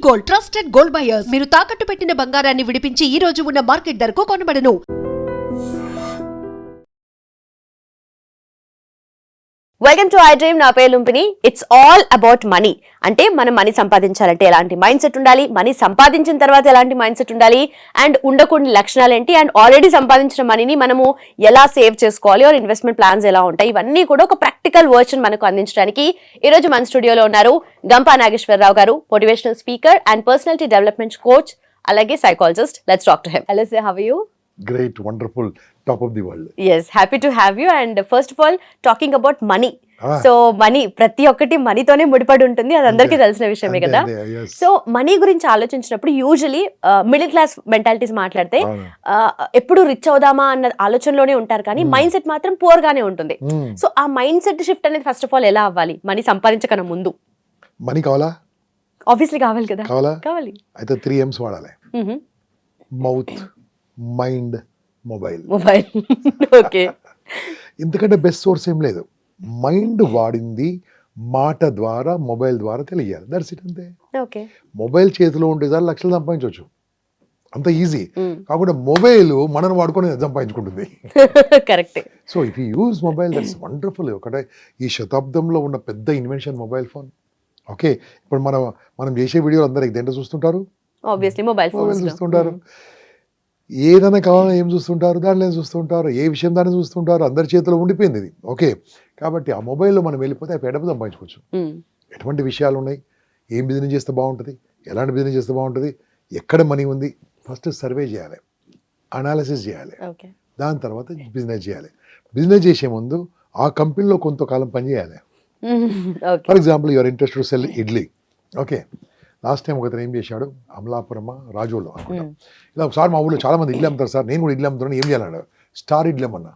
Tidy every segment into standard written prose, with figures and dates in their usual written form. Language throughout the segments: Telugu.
Gold, trusted gold buyers. మీరు తాకట్టు పెట్టిన బంగారాన్ని విడిపించి ఈ రోజు ఉన్న మార్కెట్ ధరకు కొనబడను. Welcome to I dream. నా పేరు Lumpini. It's all about money. అంటే మనం మనీ సంపాదించాలంటే ఎలాంటి మైండ్ సెట్ ఉండాలి, మనీ సంపాదించిన తర్వాత ఎలాంటి మైండ్ సెట్ ఉండాలి, అండ్ ఉండకూడని లక్షణాలు ఏంటి, అండ్ ఆల్రెడీ సంపాదించిన మనీని మనము ఎలా సేవ్ చేసుకోవాలి, ఆర్ ఇన్వెస్ట్మెంట్ ప్లాన్స్ ఎలా ఉంటాయి, ఇవన్నీ కూడా ఒక ప్రాక్టికల్ వర్షన్ మనకు అందించడానికి ఈ రోజు మన స్టూడియోలో ఉన్నారు Gampa Nageswararao garu, motivational speaker and personality development coach, అలాగే psychologist. Let's talk to him. Hello sir, how are you? Great, wonderful, top of the world. Yes, happy to have you. And first of all, talking about money. So money ప్రతి ఒక్కటి మనీతోనే ముడిపడి ఉంటుంది, అది అందరికీ తెలిసిన విషయమే కదా. సో మనీ గురించి ఆలోచించినప్పుడు యూజువలీ మిడిల్ క్లాస్ మెంటాలిటీస్ మాట్లాడితే ఎప్పుడు రిచ్ అవుదామా అన్న ఆలోచనలోనే ఉంటారు, కానీ మైండ్ సెట్ మాత్రం పూర్ గానే ఉంటుంది. సో ఆ మైండ్ సెట్ షిఫ్ట్ అనేది ఫస్ట్ ఆఫ్ ఆల్ ఎలా అవ్వాలి మనీ సంపాదించకన్నా ముందు? మనీ కావాలా? ఆబ్వియస్లీ కావాలి కదా. కావాలి. అయితే 3 M's వాడాలి. Mouth, mind, mobile. ఓకే. ఎందుకంటే బెస్ట్ సోర్స్ ఏం లేదు. మైండ్ వాడింది మాట ద్వారా, మొబైల్ ద్వారా తెలియాలి. దట్స్ ఇట్, అంతే. ఓకే. మొబైల్ చేతిలో ఉంటే సార్ లక్షలు సంపాదించవచ్చు, అంత ఈజీ. కాకుండా మొబైల్ మనను వాడుకొని సంపాదించుకుంటుంది. Correct. So if you use mobile, that's wonderful. ఒకటే ఈ శతాబ్దంలో ఉన్న పెద్ద ఇన్వెన్షన్ మొబైల్ ఫోన్. ఓకే, ఇప్పుడు మనం చేసే వీడియోలు అందరూ దేంట్లో చూస్తుంటారు? ఆబ్వియస్లీ మొబైల్ ఫోన్ చూస్తుంటారు. ఏదైనా కావాలని ఏం చూస్తుంటారు? దాంట్లో ఏం చూస్తుంటారు? ఏ విషయం దాన్ని చూస్తుంటారు? అందరి చేతిలో ఉండిపోయింది ఇది. ఓకే, కాబట్టి ఆ మొబైల్లో మనం వెళ్ళిపోతే ఆ డబ్బు సంపాదించుకోవచ్చు. ఎటువంటి విషయాలు ఉన్నాయి, ఏం బిజినెస్ చేస్తే బాగుంటుంది, ఎలాంటి బిజినెస్ చేస్తే బాగుంటుంది, ఎక్కడ మనీ ఉంది, ఫస్ట్ సర్వే చేయాలి, అనాలిసిస్ చేయాలి, దాని తర్వాత బిజినెస్ చేయాలి. బిజినెస్ చేసే ముందు ఆ కంపెనీలో కొంతకాలం పనిచేయాలి. For example, your interest to cell idli. Okay, last time ఒకతను ఏం చేశాడు, అమలాపురమ రాజోలో అనుకుంటా, ఇలా ఒకసారి మా ఊళ్ళో చాలా మంది ఇడ్లీ అమ్ముతారు సార్, నేను కూడా ఇడ్లీ అమ్ముతున్నాను, ఏం చేయాలన్నాడు. స్టార్ ఇడ్లీ అమ్మన్నా.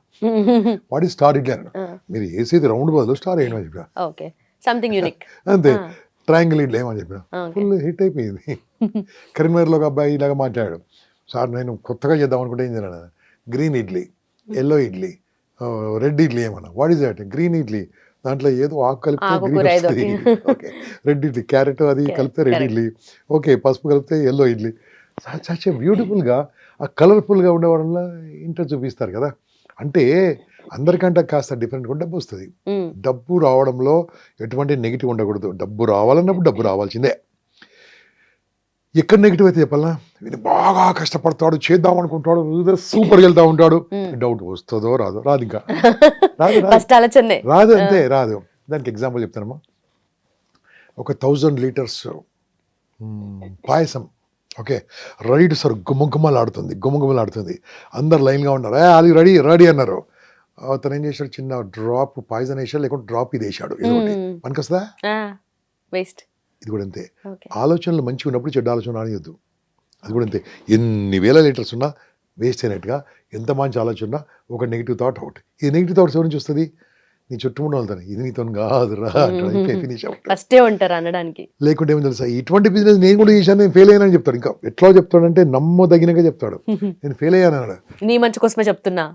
వాట్ ఈస్ స్టార్ ఇడ్లీ అన్నాడు. మీరు వేసేది రౌండ్ బదులు స్టార్ వేయడం అని చెప్పా. అంతే. ట్రయాంగిల్ ఇడ్లీ ఏమని చెప్పిన, ఫుల్ హిట్ అయిపోయింది. కరీంనగర్లో ఒక అబ్బాయి ఇలాగా మాట్లాడాడు, సార్ నేను కొత్తగా చేద్దాం అనుకుంటే ఏం చేయాలి, green idli, yellow idli, red idli ఏమన్నా. What is that? Green idli, దాంట్లో ఏదో ఆకు కలిపితే గ్రీన్ వస్తుంది. ఓకే, రెడ్ ఇడ్లీ, క్యారెట్ అది కలిపితే రెడ్ ఇడ్లీ, ఓకే, పసుపు కలిపితే ఎల్లో ఇడ్లీ. సచ్ బ్యూటిఫుల్గా ఆ కలర్ఫుల్గా ఉండే వల్ల ఇంట్రెస్ట్ చూపిస్తారు కదా. అంటే అందరికంటే కాస్త డిఫరెంట్గా డబ్బు వస్తుంది. డబ్బు రావడంలో ఎటువంటి నెగిటివ్ ఉండకూడదు. డబ్బు రావాలన్నప్పుడు డబ్బు రావాల్సిందే. ఎక్కడ నెగిటివ్ అయితే చెప్పాలా, వీడు బాగా కష్టపడతాడు, చేద్దాం అనుకుంటాడు, సూపర్గా వెళ్తా ఉంటాడు, డౌట్ వస్తుందో రాదు, రాదు, ఇంకా రాదు, అంతే రాదు. దానికి ఎగ్జాంపుల్ చెప్తానమ్మా. ఒక 1000 లీటర్స్ పాయసం, ఓకే, రెడీ టు సర్వ్, గుమ్మగుమ్మలాడుతుంది. అందరు లైన్గా ఉన్నారు, అది రెడీ రెడీ అన్నారు. అతను ఏం చేశాడు, చిన్న డ్రాప్ పాయిజన్ వేసాడు, లేకుంటే డ్రాప్ ఇది వేసాడు. ఇది మనకి వస్తుందా? వేస్ట్. ఇది కూడా అంతే. ఆలోచనలు మంచిగా ఉన్నప్పుడు చెడ్డ ఆలోచన రానియొద్దు. అది కూడా అంతే. ఎన్ని వేల లీటర్స్ ఉన్నా వేస్ట్ అయినట్టుగా, ఎంత మంచి ఆలోచన ఉన్నా ఒక నెగిటివ్ థాట్ అవుట్. ఈ నెగిటివ్ థాట్స్ ఎవరి నుంచి వస్తుంది? నీ చుట్టూ ఉన్న వాళ్ళతో, ఇది నీతో కాదు రా, ఫినిష్ ఫస్టే ఉంటారు అనడానికి. లేకుంటే ఏమో తెలుసా, ఇటువంటి బిజినెస్ నేను కూడా చేశాను, నేను ఫెయిల్ అయ్యానని చెప్తాడు. ఇంకా ఎట్లా చెప్తాడంటే నమ్మదగినగా చెప్తాడు, నేను ఫెయిల్ అయ్యాను, నీ మంచి కోసమే చెప్తున్నా,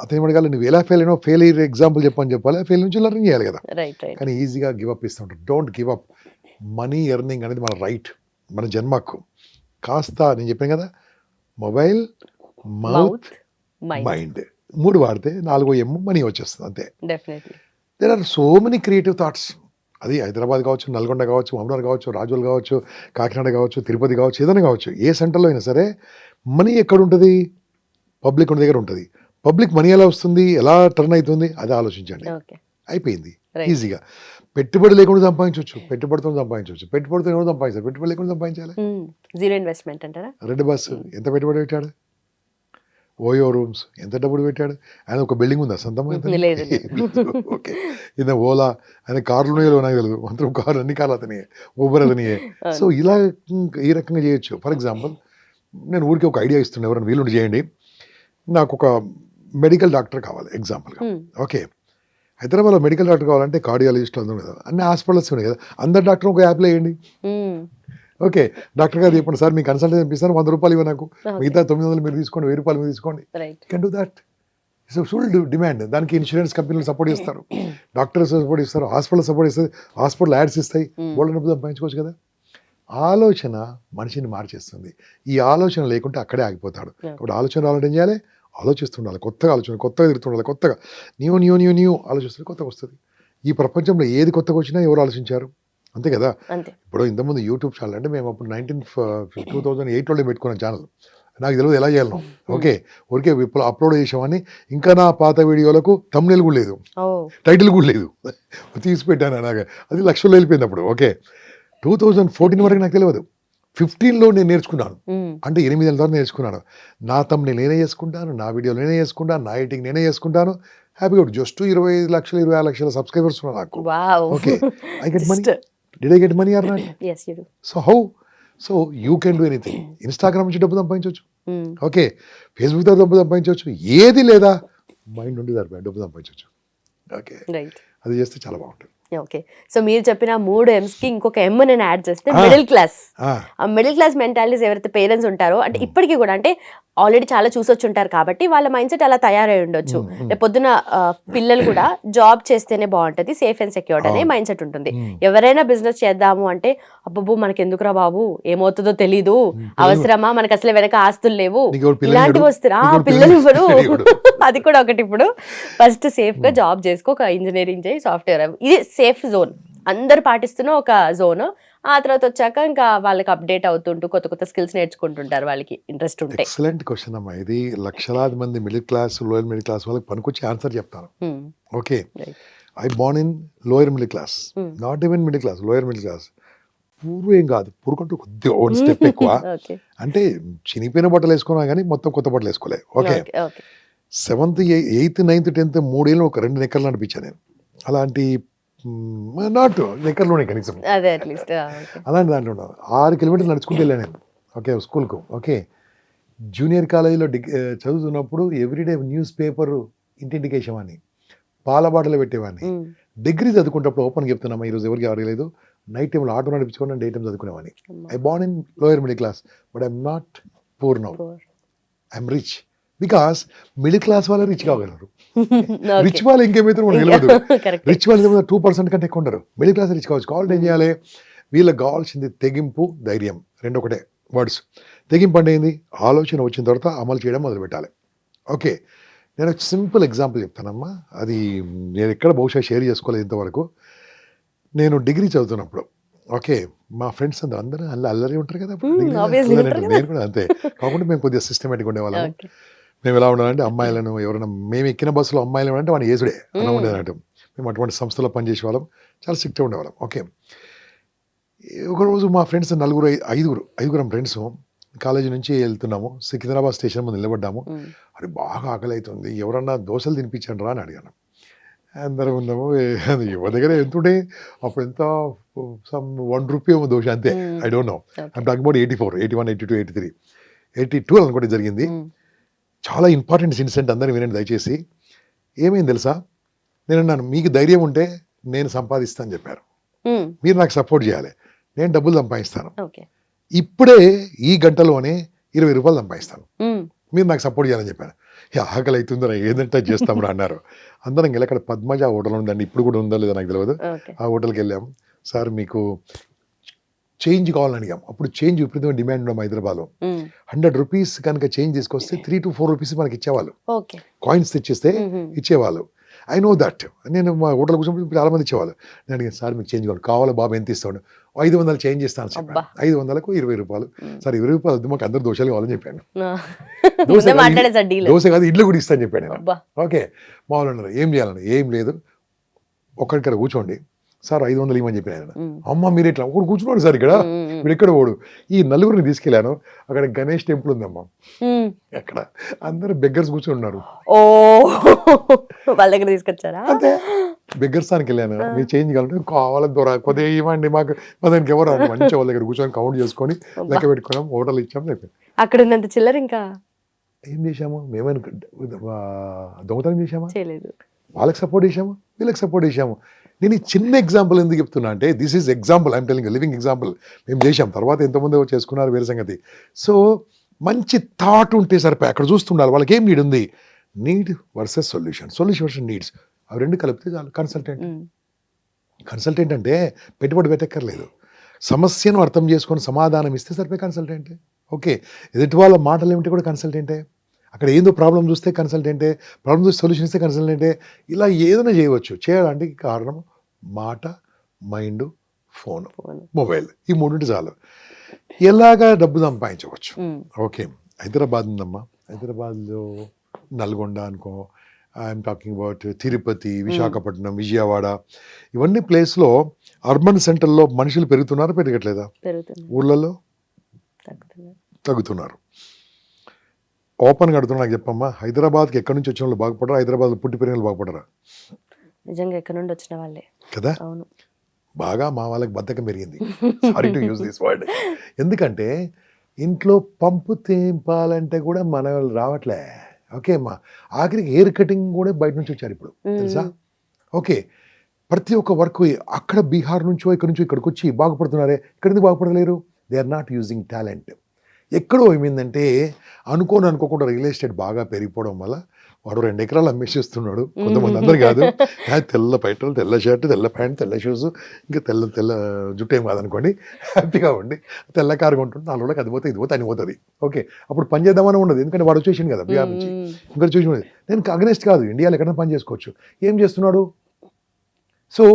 అతను ఏమడగాలి, నువ్వు ఎలా ఫెయిల్ అయినా, ఫెయిల్ అయ్యే ఎగ్జాంపుల్ చెప్పని చెప్పాలి, ఫెయిల్ నుంచి లెర్నింగ్ చేయాలి కదా. కానీ ఈజీగా గివ్ అప్ ఇస్తూ ఉంటాడు. Don't give up. Money earning అనేది మన రైట్, మన జన్మకు. కాస్త నేను చెప్పాను కదా, మొబైల్, మౌత్, మైండ్ 3 వాడితే 4వ M మనీ వచ్చేస్తుంది, అంతే. There are so many creative thoughts. అది హైదరాబాద్ కావచ్చు, నల్గొండ కావచ్చు, మహబూబ్నగర్ కావచ్చు, రాజోల్ కావచ్చు, కాకినాడ కావచ్చు, తిరుపతి కావచ్చు, ఏదైనా కావచ్చు. ఏ సెంటర్లో అయినా సరే మనీ ఎక్కడ ఉంటుంది? పబ్లిక్ ఉన్న దగ్గర ఉంటుంది. పబ్లిక్ మనీ ఎలా వస్తుంది, ఎలా టర్న్ అవుతుంది, అది ఆలోచించండి. అయిపోయింది ఈజీగా. పెట్టుబడి లేకుండా సంపాదించవచ్చు, పెట్టుబడితో సంపాదించవచ్చు, పెట్టుబడితో ఎవరు సంపాదించాలి, పెట్టుబడి లేకుండా సంపాదించాలి. జీరో ఇన్వెస్ట్మెంట్ అంటారా? రెడ్ బస్ ఎంత పెట్టుబడి పెట్టాడు, ఓయో రూమ్స్ ఎంత డబ్బులు పెట్టాడు, ఆయన ఒక బిల్డింగ్ ఉందా సొంతం? ఓకే, ఈయన ఓలా, ఆయన కార్లు నాకు తెలియదు, మొత్తం కారు, అన్ని కార్లు అతనియే, ఊబర్ అతనియే. సో ఇలా ఈ రకంగా చేయొచ్చు. ఫర్ ఎగ్జాంపుల్, నేను ఊరికి ఒక ఐడియా ఇస్తున్నా, ఎవరైనా వీలుండి చేయండి. నాకు ఒక మెడికల్ డాక్టర్ కావాలి ఎగ్జాంపుల్గా. ఓకే, హైదరాబాద్లో మెడికల్ డాక్టర్ కావాలంటే కార్డియాలజిస్ట్ అందరూ కదా, అన్ని హాస్పిటల్స్ ఉన్నాయి కదా, అందరు డాక్టర్ ఒక యాప్లో వేయండి. ఓకే, డాక్టర్ గారు చెప్పండి సార్, మీ కన్సల్టేషన్ ఇప్పిస్తాను, 100 రూపాయలు ఇవ్వ, నాకు మిగతా 900 మీరు తీసుకోండి, 1000 రూపాయలు మీరు తీసుకోండి. Can do that. It's full demand. దానికి ఇన్సూరెన్స్ కంపెనీలు సపోర్ట్ ఇస్తారు, డాక్టర్స్ సపోర్ట్ ఇస్తారు, హాస్పిటల్ సపోర్ట్ ఇస్తుంది, హాస్పిటల్ యాడ్స్ ఇస్తాయి, బోల్డ్ డబ్బు సంపాదించుకోవచ్చు కదా. ఆలోచన మనిషిని మార్చేస్తుంది. ఈ ఆలోచన లేకుంటే అక్కడే ఆగిపోతాడు. కాబట్టి ఆలోచన రావాలంటే ఏం చేయాలి? ఆలోచిస్తుండాలి, కొత్తగా ఆలోచన, కొత్తగా తిరుగుతుండాలి, కొత్తగా న్యూ ఆలోచిస్తుంది, కొత్తగా వస్తుంది. ఈ ప్రపంచంలో ఏది కొత్తగా వచ్చినా ఎవరు ఆలోచించారు? అంతే కదా. ఇప్పుడు ఇంతకుముందు యూట్యూబ్ ఛానల్ అంటే మేము అప్పుడు 2008లో పెట్టుకున్న ఛానల్, నాకు తెలియదు ఎలా చేయాలను. ఓకే, ఊరికే అప్లోడ్ చేసామని. ఇంకా నా పాత వీడియోలకు థంబ్నెయిల్ కూడా లేదు, టైటిల్ కూడా లేదు, తీసి పెట్టాను. అలాగే అది లక్షల్లో వెళ్ళిపోయింది అప్పుడు. ఓకే, 2014 వరకు నాకు తెలియదు. 15లో నేను నేర్చుకున్నాను, అంటే 8 ఏళ్ళ తర్వాత నేర్చుకున్నాను. నా థంబ్నెయిల్ నేనే చేసుకుంటాను, నా వీడియోలు నేనే చేసుకుంటాను, నా ఎడిటింగ్ నేనే చేసుకుంటాను. హ్యాపీగా జస్ట్ 25 లక్షలు 26 లక్షల సబ్స్క్రైబర్స్ ఉన్నారు నాకు. Okay, I get money. Did I get money are not? So how? So you can do anything. Instagram నుంచి డబ్బు సంపాదించవచ్చు, ఓకే, ఫేస్బుక్ ద్వారా డబ్బు సంపాదించవచ్చు, ఏది లేదా మైండ్ నుండి డబ్బు సంపాదించవచ్చు. ఓకే, అది చేస్తే చాలా బాగుంటుంది. ఓకే, సో మీరు చెప్పిన 3 M's కి ఇంకొక M నేను యాడ్ చేస్తే మిడిల్ క్లాస్. ఆ మిడిల్ క్లాస్ మెంటాలిటీస్ ఎవరైతే పేరెంట్స్ ఉంటారో, అంటే ఇప్పటికీ కూడా అంటే ఆల్రెడీ చాలా చూసొచ్చి ఉంటారు కాబట్టి వాళ్ళ మైండ్ సెట్ అలా తయారై ఉండొచ్చు. రేపు పొద్దున పిల్లలు కూడా జాబ్ చేస్తేనే బాగుంటది, సేఫ్ అండ్ సెక్యూర్డ్ అనే మైండ్ సెట్ ఉంటుంది. ఎవరైనా బిజినెస్ చేద్దాము అంటే అబ్బబ్బో మనకి ఎందుకురా బాబు, ఏమవుతుందో తెలీదు, అవసరమా, మనకి అసలు వెనక ఆస్తులు లేవు, ఇలాంటివి వస్తున్నా పిల్లలు ఇవ్వరు. అది కూడా ఒకటి. ఇప్పుడు ఫస్ట్ సేఫ్ గా జాబ్ చేసుకో, ఒక ఇంజనీరింగ్ చేయి, సాఫ్ట్వేర్, ఇది సేఫ్ జోన్, అందరు పాటిస్తున్న ఒక జోన్. ఆ తర్వాత వచ్చాక ఇంకా వాళ్ళకి అప్డేట్ అవుతుంటూ కొత్త కొత్త స్కిల్స్ నేర్చుకుంటుంటారు, వాళ్ళకి ఇంట్రెస్ట్ ఉంటే. ఎక్సలెంట్ క్వశ్చన్ అమ్మా ఇది. లక్షలాది మంది middle class, lower middle class వాళ్ళకి పనికొచ్చే ఆన్సర్ చెప్తాను. Okay, I born in lower middle class, not even middle class, lower middle class. పూర్వం ఏం కాదు, పూర్వకంటూ కొద్దిగా ఓన్ స్టెప్ ఎక్కువ. అంటే చినిపోయిన బట్టలు వేసుకున్నా కానీ మొత్తం కొత్త బట్టలు వేసుకోలేదు. Okay, 7th 8th 9th 10th 3 ఏళ్ళు ఒక 2 నిక్కర్లు నడిపించాను నేను. అలాంటి నాట్ నిక్కర్లోనే కనీసం అలాంటి దాంట్లో ఉన్నాను. 6 కిలోమీటర్లు నడుచుకుంటూ వెళ్ళాను నేను. ఓకే, స్కూల్కు. ఓకే, జూనియర్ కాలేజీలో చదువుతున్నప్పుడు ఎవ్రీడే న్యూస్ పేపర్ ఇంటింటికి వేసేవాడిని, పాల బాటలు పెట్టేవాడిని. డిగ్రీ చదువుకుంటప్పుడు ఓపెన్ చెప్తున్నామా, ఈరోజు ఎవరికి అడగలేదు, నైట్ టైంలో ఆటో నడిపించుకోండి, డే టైం చదువుకునేవాడిని. I born in lower middle class, but I'm not poor now, I'm rich. Because middle class వాళ్ళు రిచ్ కాగలరు, రిచ్ వాళ్ళు ఇంకేమైతే మనకు తెలియదు. రిచ్ వాళ్ళు 2% కంటే ఎక్కువ ఉండరు, మిడిల్ క్లాస్ రిచ్ కావచ్చు. కావాలంటే ఏం చేయాలి? వీళ్ళకి కావాల్సింది తెగింపు, ధైర్యం, 2 ఒకటే వర్డ్స్. తెగింపు అంటే ఏంది? ఆలోచన వచ్చిన తర్వాత అమలు చేయడం మొదలు పెట్టాలి. ఓకే, నేను ఒక సింపుల్ ఎగ్జాంపుల్ చెప్తానమ్మా. అది నేను ఎక్కడ బహుశా షేర్ చేసుకోలేదు ఇంతవరకు. నేను డిగ్రీ చదువుతున్నప్పుడు, ఓకే, మా ఫ్రెండ్స్ అందరూ అల్లరి ఉంటారు కదా, నేను కూడా అంతే. కాకుండా మేము కొద్దిగా సిస్టమేటిక్ ఉండేవాళ్ళం. మేము ఎలా ఉండాలంటే అమ్మాయిలను ఎవరైనా, మేము ఎక్కిన బస్సులో అమ్మాయిలు అంటే వాడిని ఏసుడే అలా ఉండేదన్నట్టు. మేము అటువంటి సంస్థలో పనిచేసే వాళ్ళం, చాలా స్ట్రిక్ట్గా ఉండేవాళ్ళం. ఓకే, ఒకరోజు మా ఫ్రెండ్స్ ఐదుగురం ఫ్రెండ్స్ కాలేజీ నుంచి వెళ్తున్నాము, సికింద్రాబాద్ స్టేషన్ ముందు నిలబడ్డాము. అది బాగా ఆకలి అవుతుంది, ఎవరన్నా దోశలు తినిపించండి రా అని అడిగాను. అందరం ఉన్నాము, ఎవరి దగ్గర ఎంత ఉంటే అప్పుడు ఎంత, సమ్ 1 రూపీ ఏమో దోశ, అంతే. I don't know, I'm talking about 84, 81, 82, 83, 82 అనుకోండి జరిగింది. చాలా ఇంపార్టెంట్ ఇన్సిడెంట్, అందరూ వినండి దయచేసి. ఏమైంది తెలుసా? నేను అన్నాను, మీకు ధైర్యం ఉంటే నేను సంపాదిస్తాను అని చెప్పారు. మీరు నాకు సపోర్ట్ చేయాలి, నేను డబ్బులు సంపాదిస్తాను. ఇప్పుడే ఈ గంటలోనే 20 రూపాయలు సంపాదిస్తాను, మీరు నాకు సపోర్ట్ చేయాలని చెప్పాను. ఆకలి అవుతుందో ఏదంటే చేస్తాము అన్నారు. అందరం వెళ్ళి అక్కడ పద్మజ హోటల్ ఉందండి, ఇప్పుడు కూడా ఉందో లేదో నాకు తెలియదు. ఆ హోటల్కి వెళ్ళాం. సార్ మీకు చేంజ్ కావాలని అడిగాం. అప్పుడు చేంజ్ విపరీతమైన డిమాండ్ ఉన్నాం హైదరాబాద్లో. 100 రూపీస్ కనుక చేంజ్ తీసుకొస్తే 3 to 4 రూపీస్ మనకి ఇచ్చేవాళ్ళు, కాయిన్స్ తెచ్చిస్తే ఇచ్చేవాళ్ళు. I know that. నేను మా హోటల్ కూర్చొని చాలా మంది ఇచ్చేవాళ్ళు. నేను అడిగాను, సార్ మీకు చేంజ్ కావాలి బాబు, ఎంత ఇస్తాడు? 500 చేంజ్ ఇస్తాను చెప్పాను. 500కు 20 రూపాయలు. సార్ 20 రూపాయలు వద్దు, మాకు అందరు దోశలు కావాలని చెప్పాను. దోశ కాదు, ఇడ్లు కూడా ఇస్తాను చెప్పాను నేను. ఓకే, మామూలు అన్నారు. ఏం చేయాలని? ఏం లేదు, ఒక్కడిక్కడ కూర్చోండి సార్, 500 ఇవ్వమని చెప్పిన ఆయన. అమ్మ మీరు ఇట్లా ఒకటి కూర్చున్నాడు సార్, ఇక్కడ మీరు ఎక్కడ పోడు. ఈ నలుగురిని తీసుకెళ్ళాను, అక్కడ గణేష్ టెంపుల్ ఉందమ్మా, అక్కడ అందరు బెగ్గర్స్ కూర్చొని ఉన్నారు. వాళ్ళ దగ్గర తీసుకొచ్చారా? అంతే, బెగ్గర్ స్థానికి వెళ్ళాను. మీరు చేంజ్ కావాలంటే కావాలని దొర కొద్దిగా ఇవ్వండి మాకు, మా దానికి ఎవరు మంచి వాళ్ళ దగ్గర కూర్చొని కౌంట్ చేసుకొని లెక్క పెట్టుకున్నాం, హోటల్ ఇచ్చాం. అక్కడ ఉన్నంత చిల్లర ఇంకా ఏం చేశాము? మేమైనా దొంగతనం చేశామా? చేయలేదు. వాళ్ళకి సపోర్ట్ చేశాము, వీళ్ళకి సపోర్ట్ చేశాము. నేను ఈ చిన్న ఎగ్జాంపుల్ ఎందుకు చెప్తున్నా అంటే, this is example, I'm telling living example. మేము చేశాం, తర్వాత ఎంతమంది చేసుకున్నారు వేరే సంగతి. సో మంచి థాట్ ఉంటే సరిపోయి అక్కడ చూస్తుండాలి. వాళ్ళకి ఏం నీడ్ ఉంది? Need versus solution, solution versus needs, అవి 2 కలిపితే చాలు. కన్సల్టెంట్ అంటే పెట్టుబడి పెట్టక్కర్లేదు. సమస్యను అర్థం చేసుకొని సమాధానం ఇస్తే సరిపోయి కన్సల్టెంటే. ఓకే, ఎదుటి వాళ్ళ మాటలు ఏమిటి కూడా కన్సల్టెంటే. అక్కడ ఏందో ప్రాబ్లం చూస్తే కన్సల్టెంటే, ప్రాబ్లం చూస్తే సొల్యూషన్ ఇస్తే కన్సల్టెంటే. ఇలా ఏదైనా చేయవచ్చు. చేయడానికి కారణం మాట, మైండ్, ఫోన్, మొబైల్, ఈ మూడింటి చాలు. ఎలాగా డబ్బు సంపాదించవచ్చు. ఓకే, హైదరాబాద్ ఉందమ్మా, హైదరాబాద్లో నల్గొండ అనుకో, I'm talking about Tirupati, Visakhapatnam, Vijayawada, ఇవన్నీ ప్లేస్లో అర్బన్ సెంటర్లో మనుషులు పెరుగుతున్నారా పెరగట్లేదా? ఊళ్ళల్లో తగ్గుతున్నారు. ఓపెన్గా అడుగుతున్నా, నాకు చెప్పమ్మా, హైదరాబాద్కి ఎక్కడి నుంచి వచ్చిన వాళ్ళు బాగుపడరా, హైదరాబాద్లో పుట్టి పెరిగిన వాళ్ళు బాగుపడరా? నిజంగా ఎక్కడి నుండి వచ్చిన వాళ్ళే కదా. అవును, బాగా మా వాళ్ళకి బద్ధకం పెరిగింది. Sorry to use this word. ఎందుకంటే ఇంట్లో పంపు తేంపాలంటే కూడా మన వాళ్ళు రావట్లే. ఓకే అమ్మా, ఆఖరికి హెయిర్ కటింగ్ కూడా బయట నుంచి వచ్చారు ఇప్పుడు, తెలుసా? ఓకే, ప్రతి ఒక్క వర్క్ అక్కడ బీహార్ నుంచో ఇక్కడ నుంచో ఇక్కడికి వచ్చి బాగుపడుతున్నారే, ఇక్కడ ఎందుకు బాగుపడలేరు? They are not using talent. ఎక్కడో ఏమైందంటే అనుకోకుండా రియల్ ఎస్టేట్ బాగా పెరిగిపోవడం వల్ల వాడు 2 ఎకరాలు అమ్మేసేస్తున్నాడు. కొంతమంది, అందరు కాదు, తెల్ల పైటలు, తెల్ల షర్ట్, తెల్ల ప్యాంట్, తెల్ల షూస్, ఇంకా తెల్ల జుట్టు ఏం కాదనుకోండి, హ్యాపీగా ఉండి తెల్ల కారు కొంటుంటే 4 రోజులకు అది పోతే ఇది పోతే అని పోతుంది. ఓకే, అప్పుడు పని చేద్దామని ఉండదు, ఎందుకంటే వాడు వచ్చేసింది కదా బీహార్ నుంచి, ఇంకా చూసి ఉండదు. నేను అగనెస్ట్ కాదు, ఇండియాలో ఎక్కడైనా పని చేసుకోవచ్చు. ఏం చేస్తున్నాడు? సో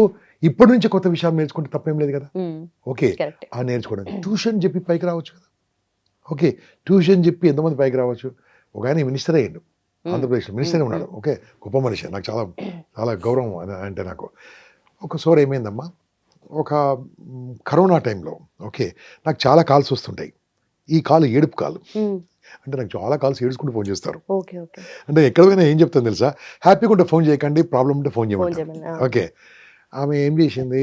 ఇప్పటి నుంచి కొత్త విషయాలు నేర్చుకుంటే తప్పేం లేదు కదా. ఓకే, ఆ నేర్చుకోవడం, ట్యూషన్ చెప్పి పైకి రావచ్చు కదా. ఓకే, ట్యూషన్ చెప్పి ఎంతమంది పైకి రావచ్చు. ఒక ఆయన మినిస్టర్ అయ్యాడు, ఆంధ్రప్రదేశ్లో మినిస్టర్గా ఉన్నాడు. ఓకే, గొప్ప మనిషి, నాకు చాలా చాలా గౌరవం అంటే నాకు. ఒకసారి ఏమైందమ్మా, ఒక కరోనా టైంలో ఓకే నాకు చాలా కాల్స్ వస్తుంటాయి. ఈ కాల్ ఏడుపు కాల్, అంటే నాకు చాలా కాల్స్ ఏడుచుకుంటూ ఫోన్ చేస్తారు. అంటే ఎక్కడికైనా ఏం చెప్తాను తెలుసా, హ్యాపీగా ఉంటే ఫోన్ చేయకండి, ప్రాబ్లం ఉంటే ఫోన్ చేయమంటారు. ఓకే, ఆమె ఏం చేసింది,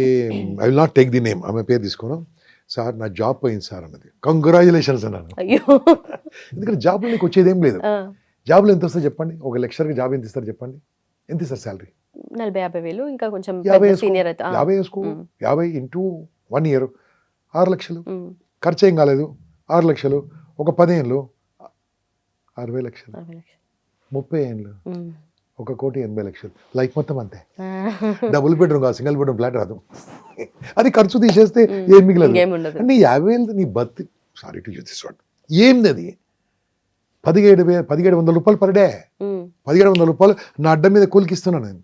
I will not take the name, ఆమె పేరు తీసుకోను. సార్ నా జాబ్ పోయింది సార్ అన్నది. కంగ్రాచులేషన్స్ అన్నాను. ఎందుకంటే జాబ్లో నీకు వచ్చేది ఏం లేదు. జాబ్లో ఎంత వస్తుంది చెప్పండి, ఒక లెక్చరర్కి జాబ్ ఎంత ఇస్తారు చెప్పండి, ఎంత ఇస్తారు శాలరీ? 40,000 ఇంకా కొంచెం 50 వేసుకో, 50 ఇంటూ 1 year 6 లక్షలు. ఖర్చు ఏం కాలేదు, 6 లక్షలు. ఒక 10 ఏళ్ళు 60 లక్షలు, 30 ఏళ్ళు 1,80,00,000. లైఫ్ మొత్తం అంతే. డబుల్ బెడ్రూమ్ కాదు, సింగిల్ బెడ్రూమ్ ఫ్లాట్ రాదు. అది ఖర్చు తీసేస్తే ఏం మిగిలేదు. అంటే 50,000 నీ బతి, sorry to use this word, ఏంది అది? 1700 రూపాయలు పర్ డే, 1700 రూపాయలు నా అడ్డం మీద కూలికిస్తున్నాను నేను.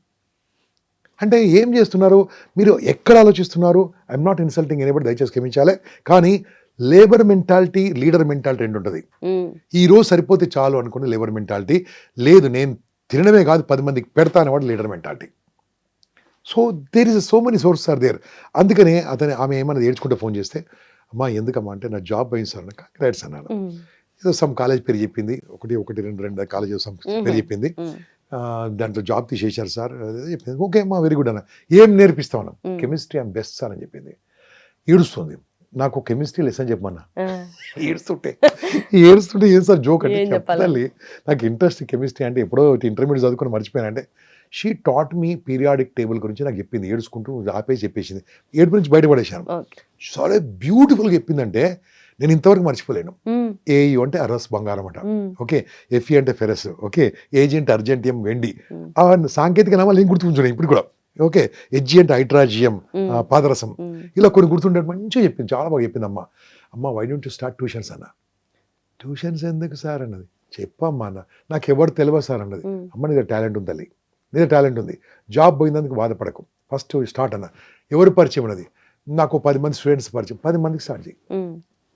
అంటే ఏం చేస్తున్నారు మీరు, ఎక్కడ ఆలోచిస్తున్నారు? ఐఎమ్ నాట్ ఇన్సల్టింగ్ ఎనీబడి, దయచేసి క్షమించాలి. కానీ లేబర్ మెంటాలిటీ, లీడర్ మెంటాలిటీ రెండు ఉంటుంది. ఈ రోజు సరిపోతే చాలు అనుకునే లేబర్ మెంటాలిటీ లేదు, నేను తినడమే కాదు 10 మందికి పెడతా అనేవాడు leader mentality. So there is so many sources are there. అందుకనే ఆమె ఏమన్నా ఏడ్చుకుంటే ఫోన్ చేస్తే, అమ్మా ఎందుకమ్మా అంటే నా జాబ్ పోయింది సార్, కంగ్రాట్స్ అన్నాను. ఏదో సమ్ కాలేజ్ పేరు చెప్పింది, 1 కాలేజ్ పేరు చెప్పింది, దాంట్లో జాబ్ తీసేశారు సార్ చెప్పింది. ఓకే అమ్మా, వెరీ గుడ్ అన్న. ఏం నేర్పిస్తామన్నా? కెమిస్ట్రీ ఐమ్ బెస్ట్ సార్ అని చెప్పింది. ఏడుస్తుంది, నాకు కెమిస్ట్రీ లెసన్ చెప్పమన్నా. ఏడుస్తుంటే ఏం సార్ జోక్ అంటే చెప్పాలి, నాకు ఇంట్రెస్ట్ కెమిస్ట్రీ అంటే ఎప్పుడో ఇంటర్మీడియట్ చదువుకొని మర్చిపోయాను. అంటే she taught me periodic table గురించి నాకు చెప్పింది, ఏడుచుకుంటూ ఆపేసి చెప్పేసింది. ఏడుపు నుంచి బయటపడేశాను. చాలా బ్యూటిఫుల్గా చెప్పిందంటే నేను ఇంతవరకు మర్చిపోలేను. ఏయు అంటే అరస్ బంగారం అట, ఓకే, ఎఫ్ఈ అంటే ఫెరస్, ఓకే, ఏజీ అంటే అర్జెంటియం వెండి. ఆ సాంకేతిక నామాలు ఏం గుర్తుంచున్నాయి ఇప్పుడు కూడా. ఓకే, హెచ్జి అంటే హైడ్రాజియం పాదరసం. ఇలా కొన్ని గుర్తుండే మంచిగా చెప్పింది, చాలా బాగా చెప్పింది. అమ్మ why don't you start tuitions అన్న. ట్యూషన్స్ ఎందుకు సార్ అన్నది. చెప్పమ్మా అన్న, నాకు ఎవరు తెలియదు సార్ అన్నది. అమ్మ నీ దగ్గర టాలెంట్ ఉంది తల్లి, నీ దగ్గర టాలెంట్ ఉంది, జాబ్ పోయిందందుకు బాధపడకు, ఫస్ట్ స్టార్ట్ అన్న. ఎవరు పరిచయం అన్నది, నాకు 10 మంది స్టూడెంట్స్ పరిచయం, 10 మందికి స్టార్ట్ చేయి,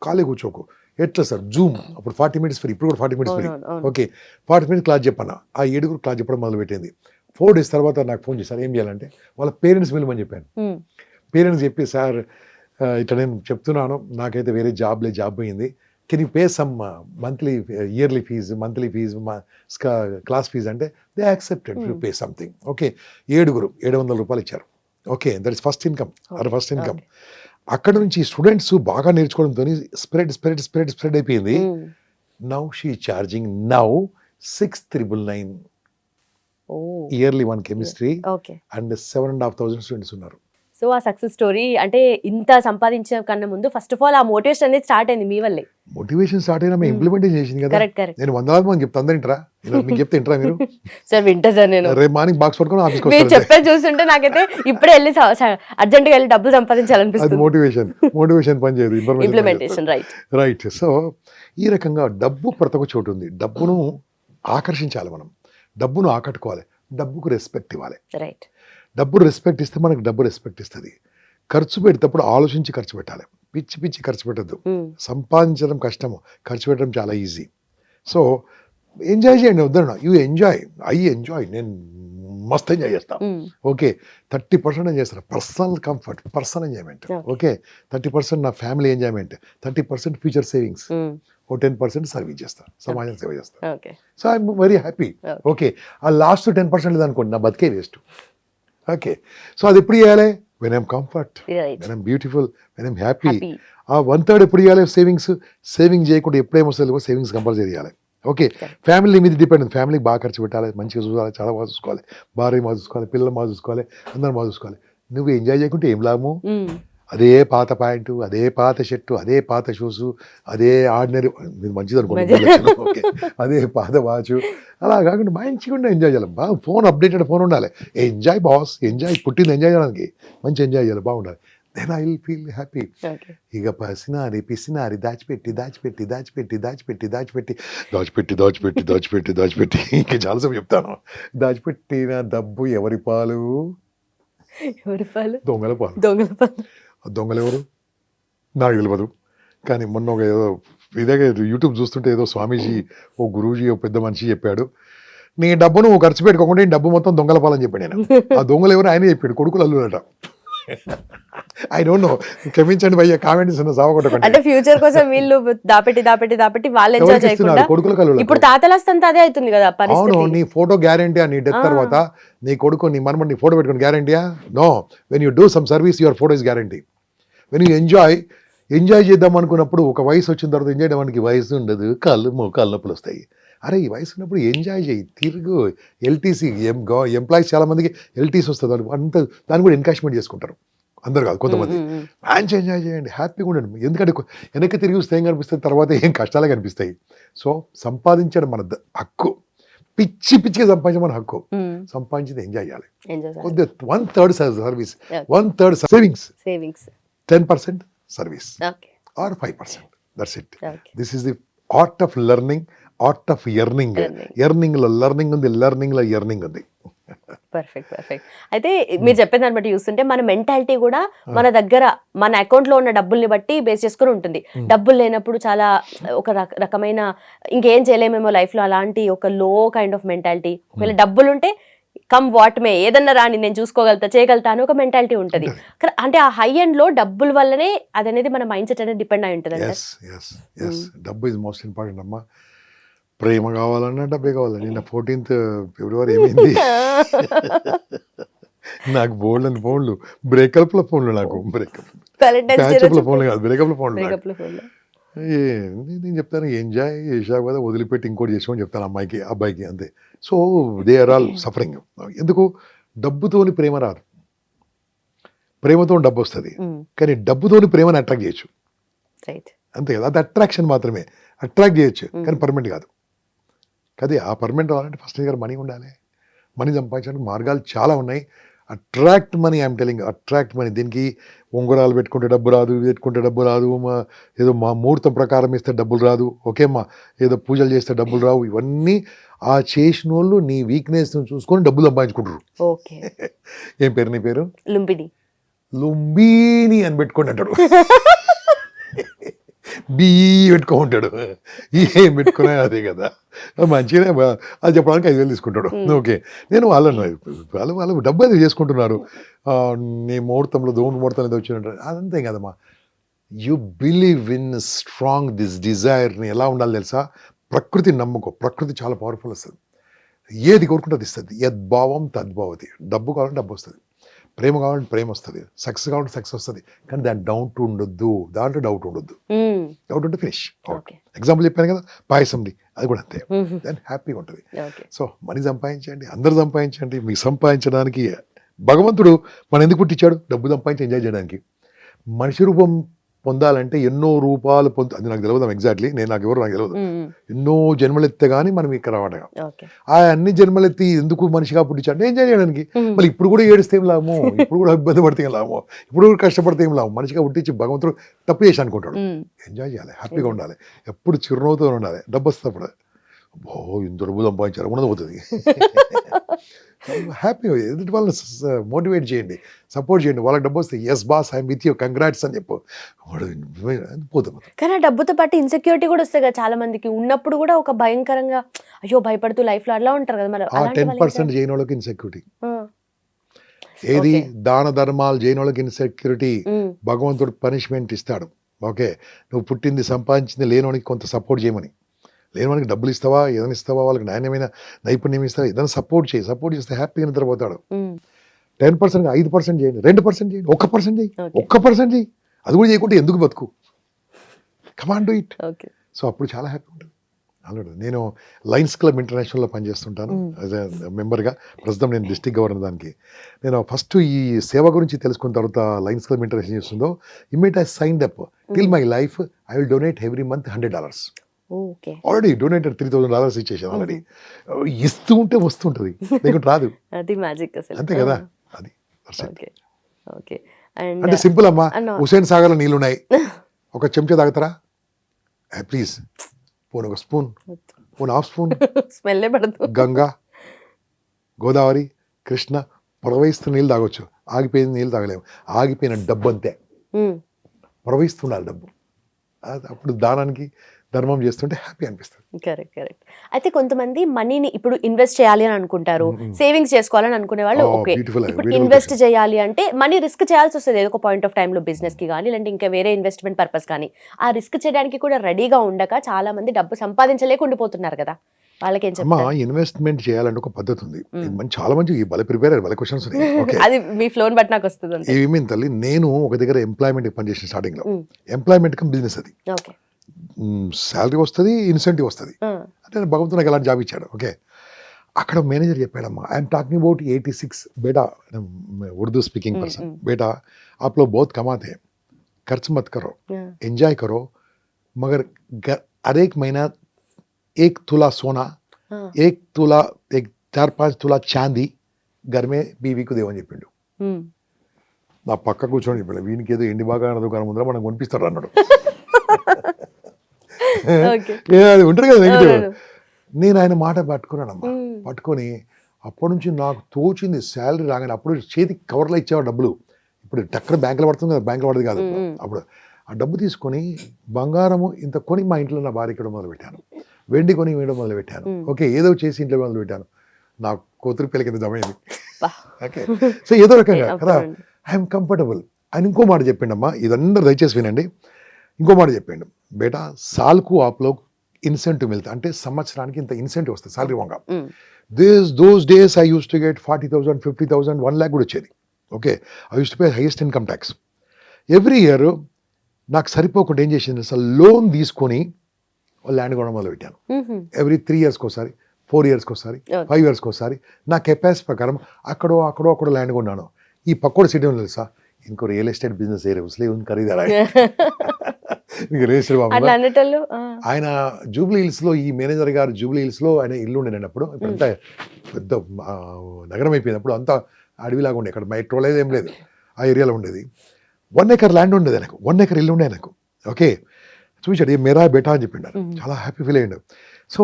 ఖాళీ కూర్చోకు. ఎట్లా సార్ జూమ్, అప్పుడు 40 minutes ఫ్రీ, ఇప్పుడు కూడా 40 minutes free. Okay, 40 minutes class చెప్పన్నా. ఆ 7 క్లాస్ చెప్పడం మొదలుపెట్టింది. 4 days తర్వాత నాకు ఫోన్ చేశారు, ఏం చేయాలంటే వాళ్ళ పేరెంట్స్ వెళ్ళమని చెప్పాను. పేరెంట్స్ చెప్పి, సార్ ఇట్లా నేను చెప్తున్నాను, నాకైతే వేరే జాబ్ పోయింది, can you pay some monthly yearly fees, monthly fees, class fees అంటే they accepted to pay something. Okay, 700 రూపాయలు ఇచ్చారు. Okay, that is first income. అక్కడ నుంచి స్టూడెంట్స్ బాగా నేర్చుకోవడంతో స్ప్రెడ్ అయిపోయింది. Now she charging 6,999 yearly 1 chemistry and 7,500 students ఉన్నారు. సో ఆ సక్సెస్ స్టోరీ అంటే ఇంత సంపాదించే కన్నా ముందు ఫస్ట్ ఆఫ్ ఆల్ ఆ మోటివేషన్ అనేది స్టార్ట్ అయింది మీ వల్లే. మోటివేషన్ స్టార్ట్ అయినా మేము ఇంప్లిమెంటేషన్ చేసింది కదా. కరెక్ట్ కరెక్ట్ నేను వందలాది మంది చెప్తా, అందరు ఇంటరా? మీకు చెప్తే ఇంటరా మీరు? సార్ వింటా సార్ నేను. రేపు మార్నింగ్ బాక్స్ పట్టుకొని ఆఫీస్కి మీరు వస్తారు. చెప్పే చూస్తుంటే నాకైతే ఇప్పుడే వెళ్ళి అర్జెంట్గా వెళ్ళి డబ్బులు అది సంపాదించాలనిపిస్తుంది. మోటివేషన్ పని చేయదు, ఇంప్లిమెంటేషన్ రైట్. రైట్. సో ఈ రకంగా డబ్బు ప్రతి ఒక్క చోటు ఉంది. డబ్బును ఆకర్షించాలి మనం, డబ్బును ఆకట్టుకోవాలి, డబ్బుకు రెస్పెక్ట్ ఇవ్వాలి. రైట్. డబ్బు రెస్పెక్ట్ ఇస్తే మనకు డబ్బు రెస్పెక్ట్ ఇస్తుంది. ఖర్చు పెట్టేటప్పుడు ఆలోచించి ఖర్చు పెట్టాలి, పిచ్చి పిచ్చి ఖర్చు పెట్టద్దు. సంపాదించడం కష్టము, ఖర్చు పెట్టడం చాలా ఈజీ. సో ఎంజాయ్ చేయండి, వద్దన్నా యూ ఎంజాయ్, నేను మస్త్ ఎంజాయ్ చేస్తాను. ఓకే, 30% ఎంజాయ్ చేస్తాను, personal comfort, personal enjoyment. Okay, 30% నా ఫ్యామిలీ ఎంజాయ్మెంట్, 30% ఫ్యూచర్ సేవింగ్స్, ఓ 10% సర్వీస్ చేస్తాను, సమాజం సేవ చేస్తాను. So I'm very happy. Okay, ఆ లాస్ట్ 10% లేదనుకోండి, నా బతికే వేస్ట్. ఓకే, సో అది ఎప్పుడు చేయాలి? When I'm comfort, when I'm beautiful, when I'm happy. ఆ 1/3 ఎప్పుడు చేయాలి? సేవింగ్ చేయకుండా ఎప్పుడేమొస్తుంది? సేవింగ్స్ కంపల్సరీ చేయాలి. ఓకే, ఫ్యామిలీ మీద డిపెండ్. ఫ్యామిలీకి బాగా ఖర్చు పెట్టాలి, మంచిగా చూడాలి, చాలా బాగా చూసుకోవాలి, భార్య బాగా చూసుకోవాలి, పిల్లలు బాగా చూసుకోవాలి, అందరం బాగా చూసుకోవాలి. నువ్వు ఎంజాయ్ చేయకుంటే ఏం లాభము? అదే పాత ప్యాంటు, అదే పాత షర్టు, అదే పాత షూస్, అదే ఆర్డినరీ, మీరు మంచిది అనుకోండి, ఓకే, అదే పాత వాచ్, అలా కాకుండా మంచిగా ఎంజాయ్ చేయాలి. బాగా ఫోన్ అప్డేటెడ్ ఫోన్ ఉండాలి. ఎంజాయ్ బాస్, ఎంజాయ్, పుట్టింది ఎంజాయ్ చేయడానికి, మంచి ఎంజాయ్ చేయాలి, బాగుండాలి. Then I will feel happy. ఇక పిసినారి దాచిపెట్టి ఇంకా చాలాసేపు చెప్తాను. దాచిపెట్టిన డబ్బు ఎవరి పాలు? దొంగల పాలు. దొంగలు ఎవరు నాకు తెలియదు. కానీ మొన్న ఒక ఏదో ఇదే యూట్యూబ్ చూస్తుంటే ఏదో స్వామీజీ, ఓ గురూజీ, ఓ పెద్ద మనిషి చెప్పాడు, నీ డబ్బు నువ్వు ఖర్చు పెట్టుకోకుండా ఈ డబ్బు మొత్తం దొంగల పాలని చెప్పాడు. నేను ఆ దొంగలు ఎవరు ఆయన చెప్పాడు, కొడుకులు అల్లుడట. ఐ డోంట్ నో, క్షమించండి భయ్య, కామెంట్స్ సావకొట్టకండి. అంటే ఫ్యూచర్ కోసం వీళ్ళు దాపెట్టి వాళ్ళు ఎంజాయ్ చేయకుండా ఇప్పుడు తాతలస్తంతా అదే అవుతుంది కదా పరిస్థితి. అవును, నీ ఫోటో గ్యారంటీయా? నీ డెత్ తర్వాత నీ కొడుకు, నీ మనమని నీ ఫోటో పెట్టుకుని గ్యారంటీయా? No. When you do some service, your photo is guarantee. When you enjoy చేద్దాం అనుకున్నప్పుడు, ఒక వయసు వచ్చిన తర్వాత ఎంజాయ్ చేయడానికి వయసు ఉండదు, కాళ్ళు నొప్పులు వస్తాయి. అరే ఈ వయసు ఉన్నప్పుడు ఎంజాయ్ చేయి, తిరుగు. ఎల్టీసీ ఎంప్లాయీస్ చాలా మందికి ఎల్టీసీ వస్తుంది, అంత దాన్ని కూడా ఎన్కాష్మెంట్ చేసుకుంటారు. అందరు కాదు, కొంతమంది. మంచి ఎంజాయ్ చేయండి, హ్యాపీగా ఉండండి. ఎందుకంటే వెనక్కి తిరిగి వస్తే ఏం కనిపిస్తుంది? తర్వాత ఏం కష్టాలే కనిపిస్తాయి. సో సంపాదించడం మన హక్కు, పిచ్చిగా సంపాదించడం మన హక్కు. సంపాదించింది ఎంజాయ్ చేయాలి. కొద్దిగా 1/3 service, 1/3 savings, 10% service or 5%. That's it. This is the art of learning, art of earning. Earning లో లెర్నింగ్ ఉంది, లెర్నింగ్ లో ఎర్నింగ్ ఉంది. పర్ఫెక్ట్. అయితే మీరు చెప్పిన దాన్ని బట్టి చూస్తుంటే మన మెంటాలిటీ కూడా మన దగ్గర, మన అకౌంట్ లో ఉన్న డబ్బుల్ని బట్టి బేస్ చేసుకుని ఉంటుంది. డబ్బులు లేనప్పుడు చాలా ఒక రకమైన ఇంకేం చేయలేమేమో లైఫ్ లో, అలాంటి ఒక లో కైండ్ ఆఫ్ మెంటాలిటీ. ఒకవేళ డబ్బులు ఉంటే కమ్ వాట్ మే, ఏదన్నా రాని నేను చేయగలుగుతా అని ఒక మెంటాలిటీ ఉంటుంది. అంటే ఆ హై ఎండ్ లో డబ్బుల వల్లనే అదనేది మన మైండ్ సెట్ అనేది డిపెండ్ అయి ఉంటుంది. డబ్బు ఇస్ మోస్ట్ ఇంపార్టెంట్ అమ్మా. ప్రేమ కావాలన్నా డబ్బే కావాలి. నిన్న 14th ఫిబ్రవరి ఏమైంది? నాకు బోల్డ్ ఫోన్లు, బ్రేకప్ల ఫోన్లు, నాకు ప్యాచప్ల ఫోన్లు కాదు, బ్రేకప్ల ఫోన్లు. నేను చెప్తాను, ఎంజాయ్ చేసావు కదా, వదిలిపెట్టి ఇంకోటి చేసుకోమని చెప్తాను అమ్మాయికి, అబ్బాయికి, అంతే. So they are all suffering. ఎందుకు? డబ్బుతోని ప్రేమ రాదు, ప్రేమతో డబ్బు వస్తుంది. కానీ డబ్బుతోని ప్రేమని అట్రాక్ట్ చేయొచ్చు, అంతే కదా. అది అట్రాక్షన్ మాత్రమే, అట్రాక్ట్ చేయొచ్చు, కానీ పర్మనెంట్ కాదు. అది ఆ పర్మనెంట్ అవ్వాలంటే ఫస్ట్ దగ్గర మనీ ఉండాలి. మనీ సంపాదించడానికి మార్గాలు చాలా ఉన్నాయి. Attract money, I'm telling, attract money. దీనికి ఉంగరాలు పెట్టుకుంటే డబ్బు రాదు, పెట్టుకుంటే డబ్బు రాదు, ఏదో మా ముహూర్తం ప్రకారం ఇస్తే డబ్బులు రాదు, ఓకేమ్మా, ఏదో పూజలు చేస్తే డబ్బులు రావు. ఇవన్నీ ఆ చేసిన వాళ్ళు నీ వీక్నెస్ చూసుకొని డబ్బులు సంపాదించుకుంటారు. ఏం పేరు నీ పేరు? లుంబిని అని పెట్టుకోండి అంటాడు. పెట్టుకుంటాడు, ఏం పెట్టుకున్నా అదే కదా. మంచిగానే అది చెప్పడానికి 5,000 తీసుకుంటాడు. ఓకే, నేను వాళ్ళు డబ్బు అది చేసుకుంటున్నారు. నీ ముహూర్తంలో దేవుని ముహూర్తం ఏదో వచ్చినట్టు అదంతే కదమ్మా. You believe in strong this డిజైర్ని. ఎలా ఉండాలి తెలుసా? ప్రకృతి నమ్ముకో, ప్రకృతి చాలా పవర్ఫుల్ వస్తుంది. ఏది కోరుకుంటే అది ఇస్తుంది. యద్భావం తద్భావతి. డబ్బు కావాలంటే డబ్బు వస్తుంది, ప్రేమ కావాలంటే ప్రేమ వస్తుంది, సక్సెస్ కావాలంటే సక్సెస్ వస్తుంది. కానీ దాని డౌట్ ఉండొద్దు, దాంట్లో డౌట్ ఉండొద్దు. డౌట్ ఉంటే ఫినిష్. ఎగ్జాంపుల్ చెప్పాను కదా, పాయసంది, అది కూడా అంతే. దాన్ని హ్యాపీగా ఉంటుంది. సో మనీ సంపాదించండి, అందరు సంపాదించండి. మీకు సంపాదించడానికి భగవంతుడు మనం ఎందుకు పుట్టించాడు? డబ్బు సంపాదించి ఎంజాయ్ చేయడానికి. మనిషి రూపం పొందాలంటే ఎన్నో రూపాలు అది నాకు తెలియదు ఎగ్జాక్ట్లీ, నాకు తెలియదు. ఎన్నో జన్మలెత్తే కానీ మనం ఇక్కడ రావడం. ఆ అన్ని జన్మలెత్తి ఎందుకు మనిషిగా పుట్టించాడు ఎంజాయ్ చేయడానికి. మళ్ళీ ఇప్పుడు కూడా ఏడిస్తే ఏం లాభము, ఇప్పుడు కూడా ఇబ్బంది పడితే ఏం లాభము, ఇప్పుడు కూడా కష్టపడితే ఏం లాభం. మనిషిగా పుట్టించి భగవంతుడు తప్పు చేసి అనుకుంటాడు. ఎంజాయ్ చేయాలి, హ్యాపీగా ఉండాలి, ఎప్పుడు చిరునవ్వుతో ఉండాలి. డబ్బు వస్తేప్పుడు ఇంత డబ్బు సంపాదించారు ఉన్నది పోతుంది. హ్యాపీగా ఎదుటి వాళ్ళని మోటివేట్ చేయండి, సపోర్ట్ చేయండి. వాళ్ళకి డబ్బు వస్తే yes boss I'm with you congrats అని చెప్పు, పోతాం. కానీ ఆ డబ్బుతో పాటు ఇన్సెక్యూరిటీ కూడా వస్తుంది కదా చాలా మందికి. ఉన్నప్పుడు కూడా ఒక భయంకరంగా అయ్యో భయపడుతూ లైఫ్ లో అలా ఉంటారు కదా. మరి 10% చేయని వాళ్ళకి ఇన్సెక్యూరిటీ. ఏది దాన ధర్మాలు చేయని వాళ్ళకి ఇన్సెక్యూరిటీ. భగవంతుడు పనిష్మెంట్ ఇస్తాడు. ఓకే, నువ్వు పుట్టింది సంపాదించింది లేనివానికి కొంత సపోర్ట్ చేయమని. లేనివానికి డబ్బులు ఇస్తావా, ఏదైనా ఇస్తావా, వాళ్ళకి నాణ్యమైన నైపుణ్యం ఇస్తావా, ఏదైనా సపోర్ట్ చేయి. సపోర్ట్ చేస్తే హ్యాపీగా నిద్రపోతాడు. 10% 5% చేయండి, 2% చేయండి, 1% చేయి, 1% చేయి. అది కూడా చేయకుంటే ఎందుకు బతుకు? Command do it. సో అప్పుడు చాలా హ్యాపీ ఉంటుంది. ఆల్రెడీ నేను లయన్స్ క్లబ్ ఇంటర్నేషనల్లో పనిచేస్తుంటాను యాజ్ ఎ మెంబర్గా. ప్రస్తుతం నేను డిస్ట్రిక్ట్ గవర్నర్. దానికి నేను ఫస్ట్ ఈ సేవ గురించి తెలుసుకున్న తర్వాత లయన్స్ క్లబ్ ఇంటర్నేషనల్ చేస్తుందో immediate I signed up till my life I will donate every month $100. Already donated $3,000 ఇచ్చేసాను ఆల్రెడీ. ఇస్తూ ఉంటే వస్తుంటది, లేకుంటే రాదు. అది మ్యాజిక్ అసలు. అంతే కదా. అది ఓకే. అంటే సింపుల్ అమ్మా. హుసేన్ సాగర్లో నీళ్ళున్నాయి, ఒక చెంచా తాగుతారా ప్లీజ్? పోను ఒక స్పూన్, పోను హాఫ్ స్పూన్. స్మెల్ పడదు. గంగా, గోదావరి, కృష్ణ ప్రవహిస్తున్న నీళ్ళు తాగొచ్చు, ఆగిపోయిన నీళ్ళు తాగలేము. ఆగిపోయిన డబ్బు అంతే, ప్రవహిస్తున్నారు డబ్బు. అప్పుడు దానానికి ధర్మం చేస్తుంటే హ్యాపీ అనిపిస్తుంది. కరెక్ట్. అయితే కొంతమంది మనీని ఇప్పుడు ఇన్వెస్ట్ చేయాలి అని అనుకుంటారు, సేవింగ్స్ చేసుకోవాలని అనుకునే వాళ్ళు. ఓకే, ఇప్పుడు ఇన్వెస్ట్ చేయాలి అంటే మనీ రిస్క్ చేయాల్సి వస్తుంది ఏదో ఒక పాయింట్ ఆఫ్ టైంలో, బిజినెస్ కి కానీ లేదంటే ఇంకా వేరే ఇన్వెస్ట్మెంట్ పర్పస్ కానీ. ఆ రిస్క్ చేయడానికి కూడా రెడీగా ఉండక చాలా మంది డబ్బు సంపాదించలేక ఉండిపోతున్నారు కదా, వాళ్ళకి ఏం చెప్తారు? ఇన్వెస్ట్మెంట్ చేయాలంటే ఒక పద్ధతి ఉంది. చాలా మంచి భలే ప్రిపేర్ అయ్యారు, భలే క్వశ్చన్స్ ఉన్నాయి. అది మీ ఫ్లోన్ బట్టి నాకు వస్తుంది. ఏమేమి తల్లి, నేను ఒక దగ్గర ఎంప్లాయ్మెంట్ పనిచేసిన స్టార్టింగ్ లో. ఎంప్లాయ్మెంట్ కమ్ బిజినెస్ అది. శాలరీ వస్తుంది, ఇన్సెంటివ్ వస్తుంది. అంటే భగవంతుడు నాకు ఎలాంటి జాబ్ ఇచ్చాడు. ఓకే, అక్కడ మేనేజర్ చెప్పాడమ్మా, I'm talking about 86 beta, Urdu speaking person, बेटा आप लोग बहुत कमाते हैं, खर्च मत करो, एंजॉय करो, मगर हर एक महीना 1 तुला सोना, 1 तुला 4-5 तुला चांदी घर में बीवी को देवని చెప్పిండు. నా పక్క కూర్చొని చెప్పాడు, వీనికి ఏదో ఎండి బాగా దుకాణం ముందర మనం కొనిపిస్తాడు అన్నాడు. అది ఉంటారు కదా నెగిటివ్. నేను ఆయన మాట పట్టుకున్నానమ్మా. పట్టుకొని అప్పటి నుంచి నాకు తోచింది శాలరీ రాగానే అప్పుడు చేతికి కవర్లో ఇచ్చేవాడు డబ్బులు. ఇప్పుడు టక్కన బ్యాంకులో పడుతుంది కదా, బ్యాంకులో పడదు కాదు. అప్పుడు ఆ డబ్బు తీసుకొని బంగారము ఇంత కొని మా ఇంట్లో నా భార్య కూడా మొదలు పెట్టాను, వెండి కొని వేయడం మొదలు పెట్టాను. ఓకే, ఏదో చేసి ఇంట్లో మొదలు పెట్టాను. నా కూతురు పిల్ల కింద జమైంది. ఓకే, సో ఏదో రకంగా కదా ఐఎమ్ కంఫర్టబుల్. ఆయన ఇంకో మాట చెప్పిండమ్మా, ఇదందరూ దయచేసి వినండి. ఇంకో మాట చెప్పిండు, బేటా సాల్కు ఆప్లో ఇన్సెంటివ్ మిల్తా, అంటే సంవత్సరానికి ఇంత ఇన్సెంటివ్ వస్తుంది salary Vanga. Those days I use to get 40,000, 50,000, 1 lakh కూడా వచ్చేది. Okay, I use to pay highest income tax. Every year నాకు సరిపోకుండా ఏం చేసింది, అసలు లోన్ తీసుకొని ల్యాండ్ కొనడం మొదలు పెట్టాను. ఎవ్రీ 3 yearsకి ఒకసారి, 4 yearsకి ఒకసారి, 5 yearsకి ఒకసారి నా కెపాసిటీ ప్రకారం అక్కడో ల్యాండ్ కొన్నాను. ఈ పక్కోడు సిటీ ఉంది తెలుసా, इनको रियल एस्टेट बिजनेस है उसलिए उन खरीदा रहा है. ఆయన జూబ్లీ హిల్స్ లో, ఈ మేనేజర్ గారు జూబ్లీ హిల్స్ లో ఆయన ఇల్లు ఉండేటప్పుడు, ఇప్పుడంతా పెద్ద నగరం అయిపోయినప్పుడు అంతా అడవిలాగా ఉండే, ఇక్కడ మెట్రో లేదు ఏం లేదు, ఆ ఏరియాలో ఉండేది. 1 acre ల్యాండ్ ఉండేది నాకు, 1 acre ఇల్లు ఉండే నాకు. ఓకే, చూసాడు, మేరా బేటా అని చెప్పిండారు. చాలా హ్యాపీ ఫీల్ అయ్యాడు. సో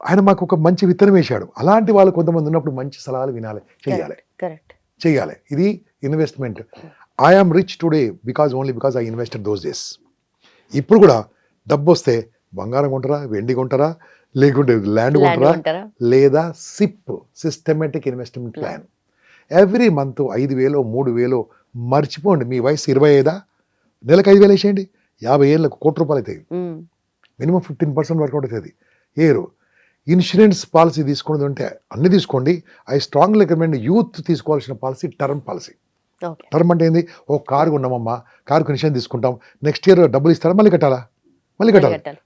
ఆయన మాకు ఒక మంచి విత్తనం వేశాడు. అలాంటి వాళ్ళు కొంతమంది ఉన్నప్పుడు మంచి సలహాలు వినాలి, చెయ్యాలి. ఇది investment. I'm rich today only because I invested those days. ఇప్పుడు కూడా డబ్బు వస్తే బంగారం కొంటారా, వెండి కొంటారా, లేకుంటే ల్యాండ్ కొంటారా, లేదా SIP systematic investment plan. Every month 5,000, 3,000 మర్చిపోండి. మీ వయసు 25, నెలకు 5,000 వేసేయండి, 50 ఏళ్ళకు ₹1,00,00,000 అవుతాయి. మినిమం 15% వర్కౌట్ అవుతుంది. ఇన్సూరెన్స్ పాలసీ తీసుకున్నది ఉంటే అన్ని తీసుకోండి. ఐ స్ట్రాంగ్ రికమెండ్ యూత్ తీసుకోవాల్సిన పాలసీ టర్మ్ పాలసీ. టర్మ్ అంటే ఏంది, ఓ కారు కొన్నామమ్మా, కారుకు ఇన్సూరెన్స్ తీసుకుంటాం, నెక్స్ట్ ఇయర్ డబ్బులు ఇస్తారా, మళ్ళీ కట్టాలి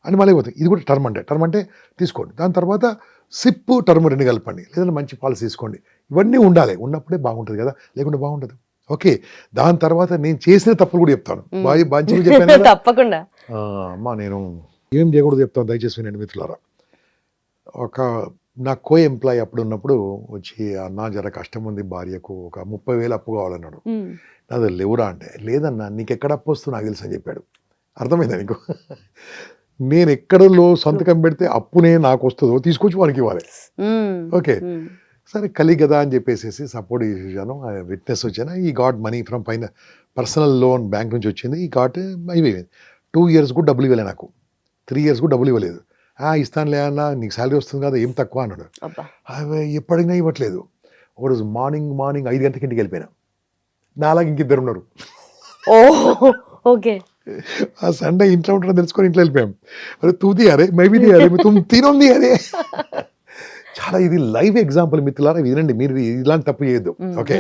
అని మళ్ళీ పోతుంది. ఇది కూడా టర్మ్ అంటే తీసుకోండి. దాని తర్వాత సిప్ టర్మ్ 2 కలపండి, లేదంటే మంచి పాలసీ తీసుకోండి. ఇవన్నీ ఉండాలి, ఉన్నప్పుడే బాగుంటుంది కదా, లేకుంటే బాగుంటుంది. ఓకే, దాని తర్వాత నేను చేసిన తప్పులు కూడా చెప్తాను. మంచిగా చెప్పాను కదా. తప్పకుండా. అమ్మా నేను ఏం చేయకూడదు చెప్తాను, దయచేసి వినండి మిత్రులారా. నా కో ఎంప్లాయీ అప్పుడు ఉన్నప్పుడు వచ్చి, అన్నా జర కష్టం ఉంది, భార్యకు ఒక 30,000 అప్పు కావాలన్నాడు. నాది లేవురా అంటే, లేదన్నా నీకు ఎక్కడ అప్పు వస్తుందో నాకు తెలుసు అని చెప్పాడు. అర్థమైందా నీకు? నేను ఎక్కడలో సంతకం పెడితే అప్పునే నాకు వస్తుందో తీసుకొచ్చి వానికి ఇవ్వాలి. ఓకే, సరే కలి కదా అని చెప్పేసి సపోర్ట్ చేశాను, విట్నెస్ వచ్చాను. ఈ గాట్ మనీ ఫ్రమ్ పైన పర్సనల్ లోన్ బ్యాంక్ నుంచి వచ్చింది. ఈ గాట్ అయిపోయింది. 2 years కూడా డబ్బులు ఇవ్వలే నాకు, 3 years కూడా డబ్బులు ఇవ్వలేదు. ఇస్తానులే అన్న, నీకు శాలరీ వస్తుంది కదా, ఏం తక్కువ అన్నాడు. అవి ఎప్పటికైనా ఇవ్వట్లేదు. ఒకరోజు మార్నింగ్ 5 గంటలకి ఇంటికి వెళ్ళిపోయినా. నాలాగా ఇంకిద్దరు ఉన్నారు. ఓకే, ఆ సండే ఇంట్లో ఉంటాడని తెలుసుకొని ఇంట్లో వెళ్ళిపోయాం. అరే తూ దియారే మేబీ దియారే తుమ్ తీనం దియారే. చాలా ఇది లైవ్ ఎగ్జాంపుల్ మిత్రులారా, వినండి, మీరు ఇలాంటి తప్పు చేయొద్దు. ఓకే,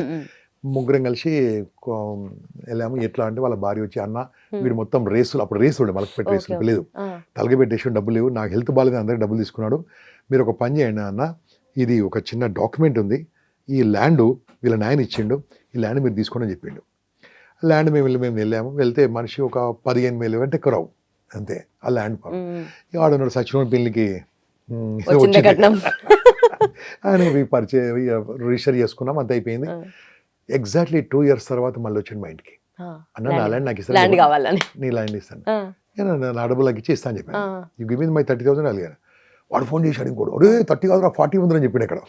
ముగ్గురం కలిసి వెళ్ళాము. ఎట్లా అంటే వాళ్ళ భార్య వచ్చి, అన్న వీడు మొత్తం రేసులు, అప్పుడు రేసు ఉండే మలక పెట్టి రేసులు లేదు, తలగ పెట్టేసి డబ్బులు లేవు, నాకు హెల్త్ బాగాలేదు, అందరికి డబ్బులు తీసుకున్నాడు, మీరు ఒక పని చేయండి అన్న, ఇది ఒక చిన్న డాక్యుమెంట్ ఉంది, ఈ ల్యాండ్ వీళ్ళ నాయన ఇచ్చిండు, ఈ ల్యాండ్ మీరు తీసుకోండి అని చెప్పిండు. ల్యాండ్ మేము వెళ్ళాము. వెళ్తే మనిషి ఒక 15,000 అంటే ఎక్కువ రావు అంతే ఆ ల్యాండ్. ఆడున్నాడు సచిన్ పెళ్లికి అని రిజిస్టర్ చేసుకున్నాం, అంత అయిపోయింది. ఎగ్జాక్ట్లీ 2 years తర్వాత మళ్ళీ వచ్చాడు మా ఇంటికి. అన్న నా ల్యాండ్ నాకు ఇస్తాను, నీ ల్యాండ్ ఇస్తాను, నా డబ్బులు నాకు ఇచ్చి ఇస్తాను అని చెప్పాను. యూ గివ్ మీ మై 30,000 అడిగాను. వాడు ఫోన్ చేశాడు ఇంకోటి, ఒరే 30 కాదురా 40 ఉందని చెప్పాడు ఇక్కడ.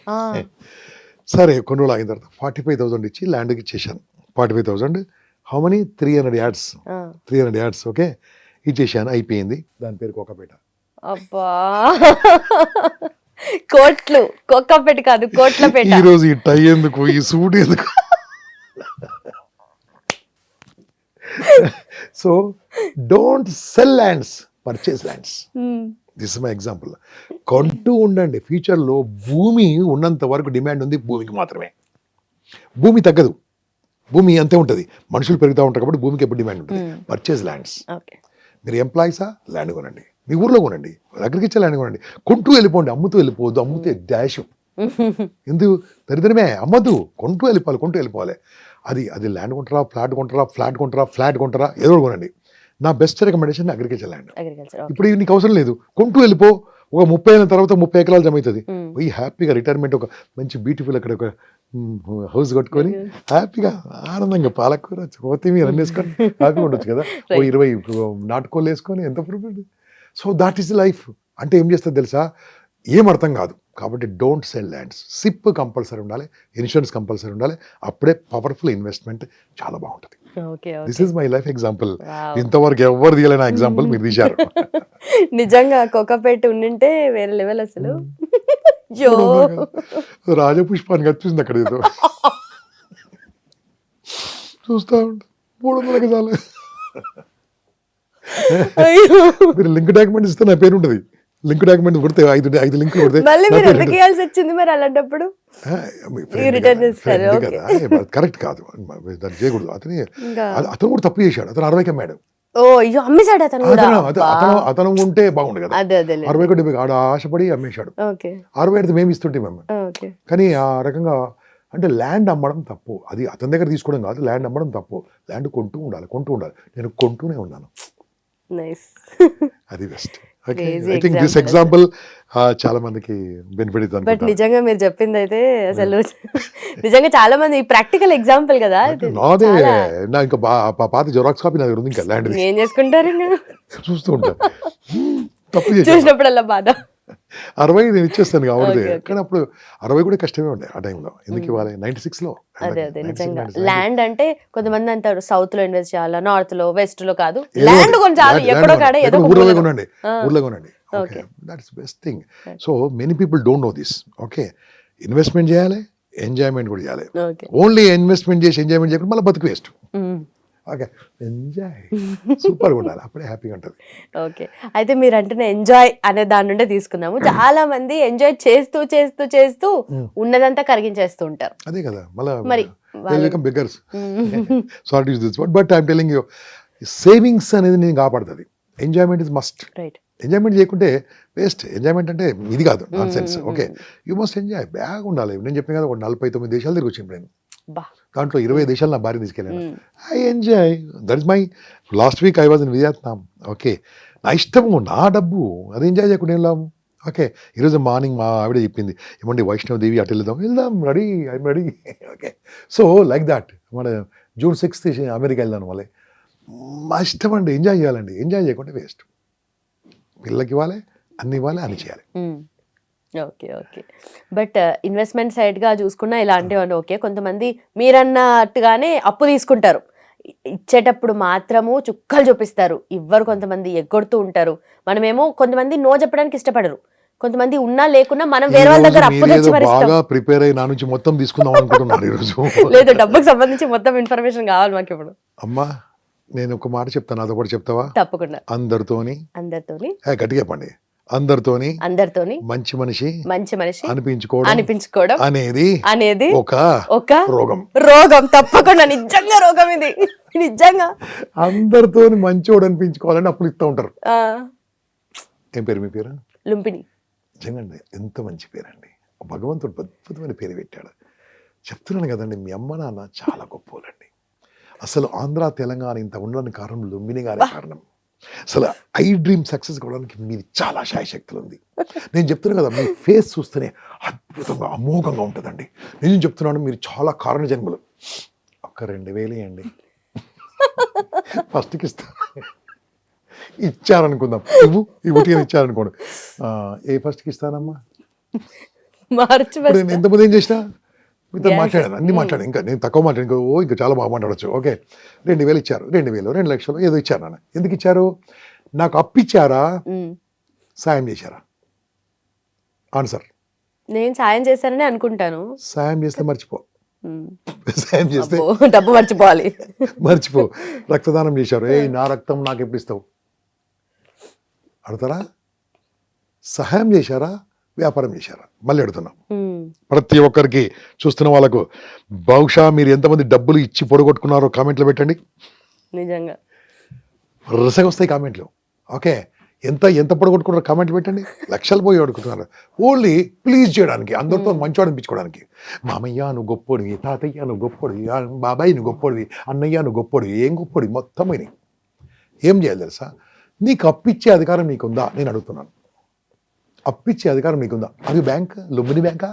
సరే కొన్ని రోజులు అయిన తర్వాత 45,000 ఇచ్చి ల్యాండ్కి ఇచ్చేసాను. 45,000 how many 300 yards, 300 yards. Okay, ఇచ్చేసాను, అయిపోయింది. దాని పేరు కోకపేట. అబ్బా, కోట్లు, కోకపేట కాదు కోట్లపేట. ఈ రోజు ఈ టై ఎందుకు, ఈ సూట్ ఎందుకు? So don't sell lands, purchase lands. This is my example. కొంటూ ఉండండి. ఫ్యూచర్లో భూమి ఉన్నంత వరకు డిమాండ్ ఉంది భూమికి మాత్రమే. భూమి తగ్గదు, భూమి అంతే ఉంటుంది, మనుషులు పెరుగుతూ ఉంటారు కాబట్టి భూమికి ఎప్పుడు డిమాండ్ ఉంటుంది. Purchase lands. మీరు ఎంప్లాయీసా, ల్యాండ్ కొనండి, మీ ఊర్లో కొనండి, అగ్రికల్చర్ ల్యాండ్ కొనండి, కొంటూ వెళ్ళిపోండి, అమ్ముతూ వెళ్ళిపోవద్దు. అమ్ముతే డాష్ ఎందుకు, దరిద్రమే, అమ్మద్దు, కొంటూ వెళ్ళిపోవాలి. అది ల్యాండ్ కొంటారా, ఫ్లాట్ కొంటారా, ఏదో కొనండి. నా బెస్ట్ రికమెండేషన్ అగ్రికల్చర్ ల్యాండ్. ఇప్పుడు నీకు అవసరం లేదు, కొంటూ వెళ్ళిపో. ఒక 30 ఏళ్ళ తర్వాత 30 ఎకరాలు జమ అవుతుంది. పోయి హ్యాపీగా రిటైర్మెంట్ ఒక మంచి బ్యూటిఫుల్ అక్కడ ఒక హౌస్ కట్టుకొని హ్యాపీగా ఆనందంగా పాలకూర కొత్తిమీర అన్నీ వేసుకొని హ్యాపీగా ఉండొచ్చు కదా. ఓ 20 నాటుకోళ్ళు వేసుకొని ఎంత proof. So that is life. అంటే ఏం చేస్తుంది తెలుసా, ఏం అర్థం కాదు. కాబట్టి don't sell lands. SIP compulsory ఉండాలి, ఇన్సూరెన్స్ కంపల్సరీ ఉండాలి. అప్పుడే పవర్ఫుల్ ఇన్వెస్ట్మెంట్ చాలా బాగుంటుంది. This is my life example. ఇంతవరకు ఎవరు తీయలేని ఎగ్జాంపుల్ మీరు తీశారు. నిజంగా కోకపేట ఉండింటే వేరే లెవెల్ అసలు. రాజపుష్పానికి వచ్చింది అక్కడ ఏదో చూస్తా ఉంటా. 300 గజాలు. మీరు లింక్ డాక్యుమెంట్ ఇస్తే నా పేరు ఉంటుంది. లింక్ డాక్యుమెంట్ కొడితే 5 లింకులు కొడితే వచ్చింది. మరి అలాంటప్పుడు కరెక్ట్ కాదు, దాన్ని చేయకూడదు. అతను కూడా తప్పు చేశాడు. అతను 60కి అమ్మాడు. అతను ఉంటే బాగుండు కదా. 60 ఆడ ఆశపడి అమ్మేశాడు. 60 మేము ఇస్తుంటే మేము. కానీ ఆ రకంగా అంటే ల్యాండ్ అమ్మడం తప్పు. అది అతని దగ్గర తీసుకోవడం కాదు, ల్యాండ్ అమ్మడం తప్పు. ల్యాండ్ కొంటూ ఉండాలి. నేను కొంటూనే ఉన్నాను. అది best. I think this example చాలా మందికి బెనిఫిట్ అవుతుంది. బట్ నిజంగా మీరు చెప్పింది అయితే అసలు నిజంగా చాలా మంది ప్రాక్టికల్ ఎగ్జాంపుల్ కదా. నాదే నా ఇంకా పాత జెరాక్స్ కాపీ నా దగ్గర ఉంది. ఇంకా ల్యాండ్ ఏం చేసుకుంటారు, చూస్తూ ఉంటాను. తప్పు చూసినప్పుడల్లా బాధ. 60 నేను ఇచ్చేస్తాను కాబట్టి. కానీ అప్పుడు 60 కూడా కష్టమే ఉండే ఆ టైంలో. ఎందుకు ఇవ్వాలి? 96లో. అదే నిజంగా ల్యాండ్ అంటే కొంతమంది అంటారు సౌత్ లో ఇన్వెస్ట్ చేయాలా, నార్త్ లో, వెస్ట్ లో కాదు, ల్యాండ్ కొంచెం ఎక్కడో కాడ ఏదో ఊర్లో కొనండి. That's best thing. So many people don't know this. Okay, investment చేయాలి, ఎంజాయ్మెంట్ కూడా చేయాలి. ఓన్లీ ఇన్వెస్ట్మెంట్ చేసి ఎంజాయ్మెంట్ చేయకుండా మళ్ళీ బతుకు వేస్ట్. ఓకే, ఎంజాయ్ సూపర్గా ఉండాలి, అప్పుడే హ్యాపీగా ఉంటుంది. ఓకే, అయితే మీరు అంటున్న ఎంజాయ్ అనే దాని నుండే తీసుకుందాము. చాలా మంది ఎంజాయ్ చేస్తూ చేస్తూ చేస్తూ ఉన్నదంతా కరిగించేస్తూ ఉంటారు. అదే కదా, మళ్ళీ beggars. Sorry to use this word, but I'm telling you, savings అనేది నేను కాపాడుతుంది. Enjoyment is must. ఎంజాయ్మెంట్ చేయకుంటే వేస్ట్. ఎంజాయ్మెంట్ అంటే ఇది కాదు, nonsense. Okay, you must enjoy. బాగా ఉండాలి. నేను చెప్పిన కదా, ఒక 49 దేశాలు తిరిగి వచ్చింది నేను. దాంట్లో 20 దేశాలు నా భార్య తీసుకెళ్ళాను. I enjoy, that is my. Last week I was in Vietnam. Okay, నా ఇష్టము, నా డబ్బు, అది ఎంజాయ్ చేయకుండా వెళ్ళాము. ఓకే, ఈరోజు మార్నింగ్ మా ఆవిడ చెప్పింది, ఏమండి వైష్ణవదేవి అటు వెళ్దాం, ready, I'm ready. Okay, so like that మన June 6th అమెరికా వెళ్దాను. మళ్ళీ మా ఇష్టం అండి, ఎంజాయ్ చేయాలండి. ఎంజాయ్ చేయకుండా వేస్ట్. పిల్లలకి ఇవ్వాలి, అన్ని ఇవ్వాలి, అని చేయాలి. Okay okay. బట్ ఇన్వెస్ట్మెంట్ సైడ్గా చూసుకున్నా ఇలాంటివన్నీ ఓకే. కొంతమంది మీరన్నట్టుగానే అప్పు తీసుకుంటారు, ఇచ్చేటప్పుడు మాత్రము చుక్కలు చూపిస్తారు, ఇవ్వరు. కొంతమంది ఎగ్గొడుతూ ఉంటారు. మనమేమో కొంతమంది నో చెప్పడానికి ఇష్టపడరు. కొంతమంది ఉన్నా లేకున్నా మనం వేరే వాళ్ళ దగ్గర అప్పు తెచ్చి మరి బాగా ప్రిపేర్ అయ్యి నా నుంచి మొత్తం తీసుకుందాం అనుకుంటున్నారు ఈరోజు. లేదు, డబ్బుకి సంబంధించి మొత్తం ఇన్ఫర్మేషన్ కావాలి మాకు ఇప్పుడు. అమ్మా, నేను ఒక మాట చెప్తాను, అదొకటి చెప్తావా? తప్పకుండా. అందరితోని గట్టిగా చెప్పండి, అందరితోని మంచి మనిషి అనిపించుకోవడం అనేది ఒక రోగం. తప్పకుండా, నిజంగా రోగం ఇది, నిజంగా. అందరితోని మంచోడు అనిపించుకోవాలని అప్పులు ఇస్తూ ఉంటారు. ఏం పేరు మీ పేరు? లుంపిని. నిజంగా ఎంత మంచి పేరండి, భగవంతుడు అద్భుతమైన పేరు పెట్టాడు. చెప్తున్నాను కదండి, మీ అమ్మ నాన్న చాలా గొప్పవాళ్ళండి. అసలు ఆంధ్ర తెలంగాణ ఇంత ఉండడానికి కారణం లుంబిని గారి కారణం. అసలు ఐ డ్రీమ్ సక్సెస్ కావడానికి మీది చాలా శాయశక్తులు ఉంది. నేను చెప్తున్నాను కదా, మీ ఫేస్ చూస్తేనే అద్భుతంగా అమోఘంగా ఉంటుందండి. నేను చెప్తున్నాను, మీరు చాలా కారణ జన్మలు. ఒక్క 2000 ఇవ్వండి, ఫస్ట్కి ఇస్తాను. ఇచ్చారనుకుందాం, ఇవ్వుటిగా ఇచ్చారనుకోండి. ఏ ఫస్ట్కి ఇస్తానమ్మా? నేను ఎంతమంది ఏం చేసినా మీతో మాట్లాడాను, అన్ని మాట్లాడాను. ఇంకా నేను తక్కువ మాట్లాడాను, ఇంకా చాలా బాగా మాట్లాడచ్చు. ఓకే, 2000 ఇచ్చారు, 2000, 2 లక్షలు ఏదో ఇచ్చారు. నాన్న ఎందుకు ఇచ్చారు? నాకు అప్పిచ్చారా, సాయం చేశారా? ఆన్సర్. నేను సాయం చేశానని అనుకుంటాను. సాయం చేస్తే మర్చిపో, సాయం చేస్తే డబ్బు మర్చిపోవాలి, మర్చిపో. రక్తదానం చేశారు, ఏ నా రక్తం నాకు ఎప్పుడు ఇస్తావు అడుగుతారా? సహాయం చేశారా, వ్యాపారం చేశారా? మళ్ళీ అడుగుతున్నాం ప్రతి ఒక్కరికి, చూస్తున్న వాళ్ళకు. బహుశా మీరు ఎంతమంది డబ్బులు ఇచ్చి పొడగొట్టుకున్నారో కామెంట్లో పెట్టండి. నిజంగా రసగా వస్తాయి కామెంట్లు. ఓకే, ఎంత పొడగొట్టుకున్నారో కామెంట్లు పెట్టండి. లక్షలు పోయి అడుగుతున్నారు ఓన్లీ ప్లీజ్ చేయడానికి, అందరితో మంచివాడు అనిపించుకోవడానికి. మామయ్య నువ్వు గొప్పోడివి, తాతయ్య నువ్వు గొప్పోడివి, బాబాయ్ నువ్వు గొప్పోడివి, అన్నయ్య నువ్వు గొప్పోడివి. ఏం గొప్పోడివి మొత్తం అయినాయి. ఏం చేయాలి తెలుసా? నీకు అప్పిచ్చే అధికారం నీకుందా? నేను అడుగుతున్నాను, అప్పిచ్చే అధికారం నీకుందా? అది బ్యాంక్, లుంబిని బ్యాంకా?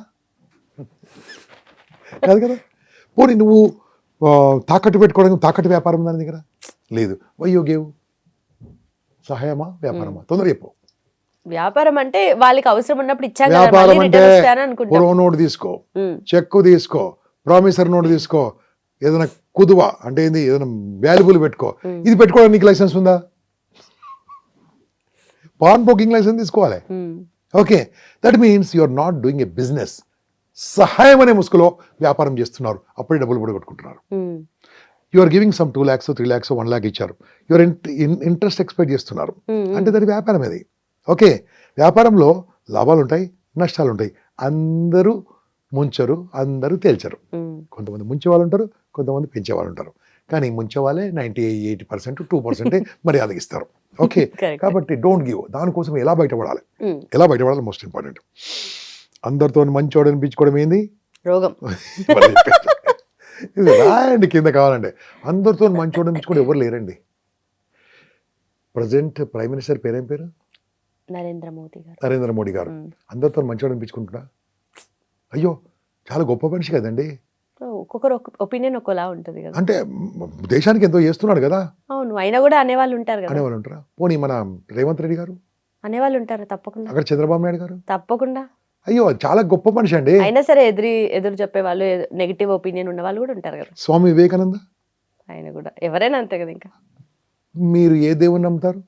కాదు కదా. పోనీ నువ్వు తాకట్టు పెట్టుకోవడానికి తాకట్టు వ్యాపారం దాని దగ్గర లేదు. వయ్యోగేవు సహాయమా, వ్యాపారమా? తొందరగా చెప్పు. వ్యాపారం అంటే వాళ్ళకి అవసరం ఉన్నప్పుడు ఇచ్చాను. వ్యాపారం అంటే పొడవు నోటు తీసుకో, చెక్కు తీసుకో, ప్రామిసర్ నోటు తీసుకో, ఏదైనా కుదువ అంటే ఏంది, ఏదైనా వాల్యుబుల్ పెట్టుకో. ఇది పెట్టుకోవడానికి నీకు లైసెన్స్ ఉందా? పాన్ బ్రోకింగ్ లైసెన్స్ తీసుకోవాలి. Okay, that means you are not doing a business. సహాయం అనే ముసుగులో వ్యాపారం చేస్తున్నారు, అప్పుడే డబ్బులు కూడా కొట్టుకుంటున్నారు. You are giving some 2 lakhs, 3 lakhs, 1 lakh ఇచ్చారు, యువర్ ఇంట్రెస్ట్ ఎక్స్పెక్ట్ చేస్తున్నారు అంటే దాని వ్యాపారం అది. ఓకే, వ్యాపారంలో లాభాలు ఉంటాయి, నష్టాలు ఉంటాయి. అందరూ ముంచరు, అందరూ తేల్చరు. కొంతమంది ముంచే వాళ్ళు ఉంటారు, కొంతమంది పెంచే వాళ్ళు ఉంటారు. కానీ ముంచే వాళ్ళే 98%, 2% మర్యాద ఇస్తారు. ఓకే, కాబట్టి డోంట్ గివ్. దానికోసం ఎలా బయటపడాలి మోస్ట్ ఇంపార్టెంట్. అందరితో మంచోడు అనిపించుకోవడం ఏంది? రోగం. ఇది రాయండి కింద కావాలంటే. అందరితో మంచోడు అనిపించుకోవడం ఎవరు లేరండి. ప్రజెంట్ ప్రైమ్ మినిస్టర్ పేరేం పేరు? నరేంద్ర మోడీ గారు. అందరితో మంచోడు అనిపించుకుంటున్నా? అయ్యో, చాలా గొప్ప మనిషి కదండి. ఒక్కొక్కరు ఒపీనియన్ ఒక్కోలా ఉంటుంది కదా. అంటే దేశానికి ఎంతో చేస్తున్నాడు కదా. అవును, అయినా కూడా అనేవాళ్ళు ఉంటారు కదా. అనేవాళ్ళు ఉంటారా? పోనీ మన రేవంత్ రెడ్డి గారు అనేవాళ్ళు ఉంటారు తప్పకుండా. అక్కడ చంద్రబాబు నాయుడు గారు తప్పకుండా. అయ్యో, చాలా గొప్ప మనిషి అండి. అయినా సరే ఎదురు చెప్పే వాళ్ళు, నెగిటివ్ ఒపీనియన్ ఉన్న వాళ్ళు కూడా ఉంటారు కదా. స్వామి వివేకానంద ఆయన కూడా, ఎవరైనా అంతే కదా. ఇంకా మీరు ఏ దేవుని నమ్ముతారు?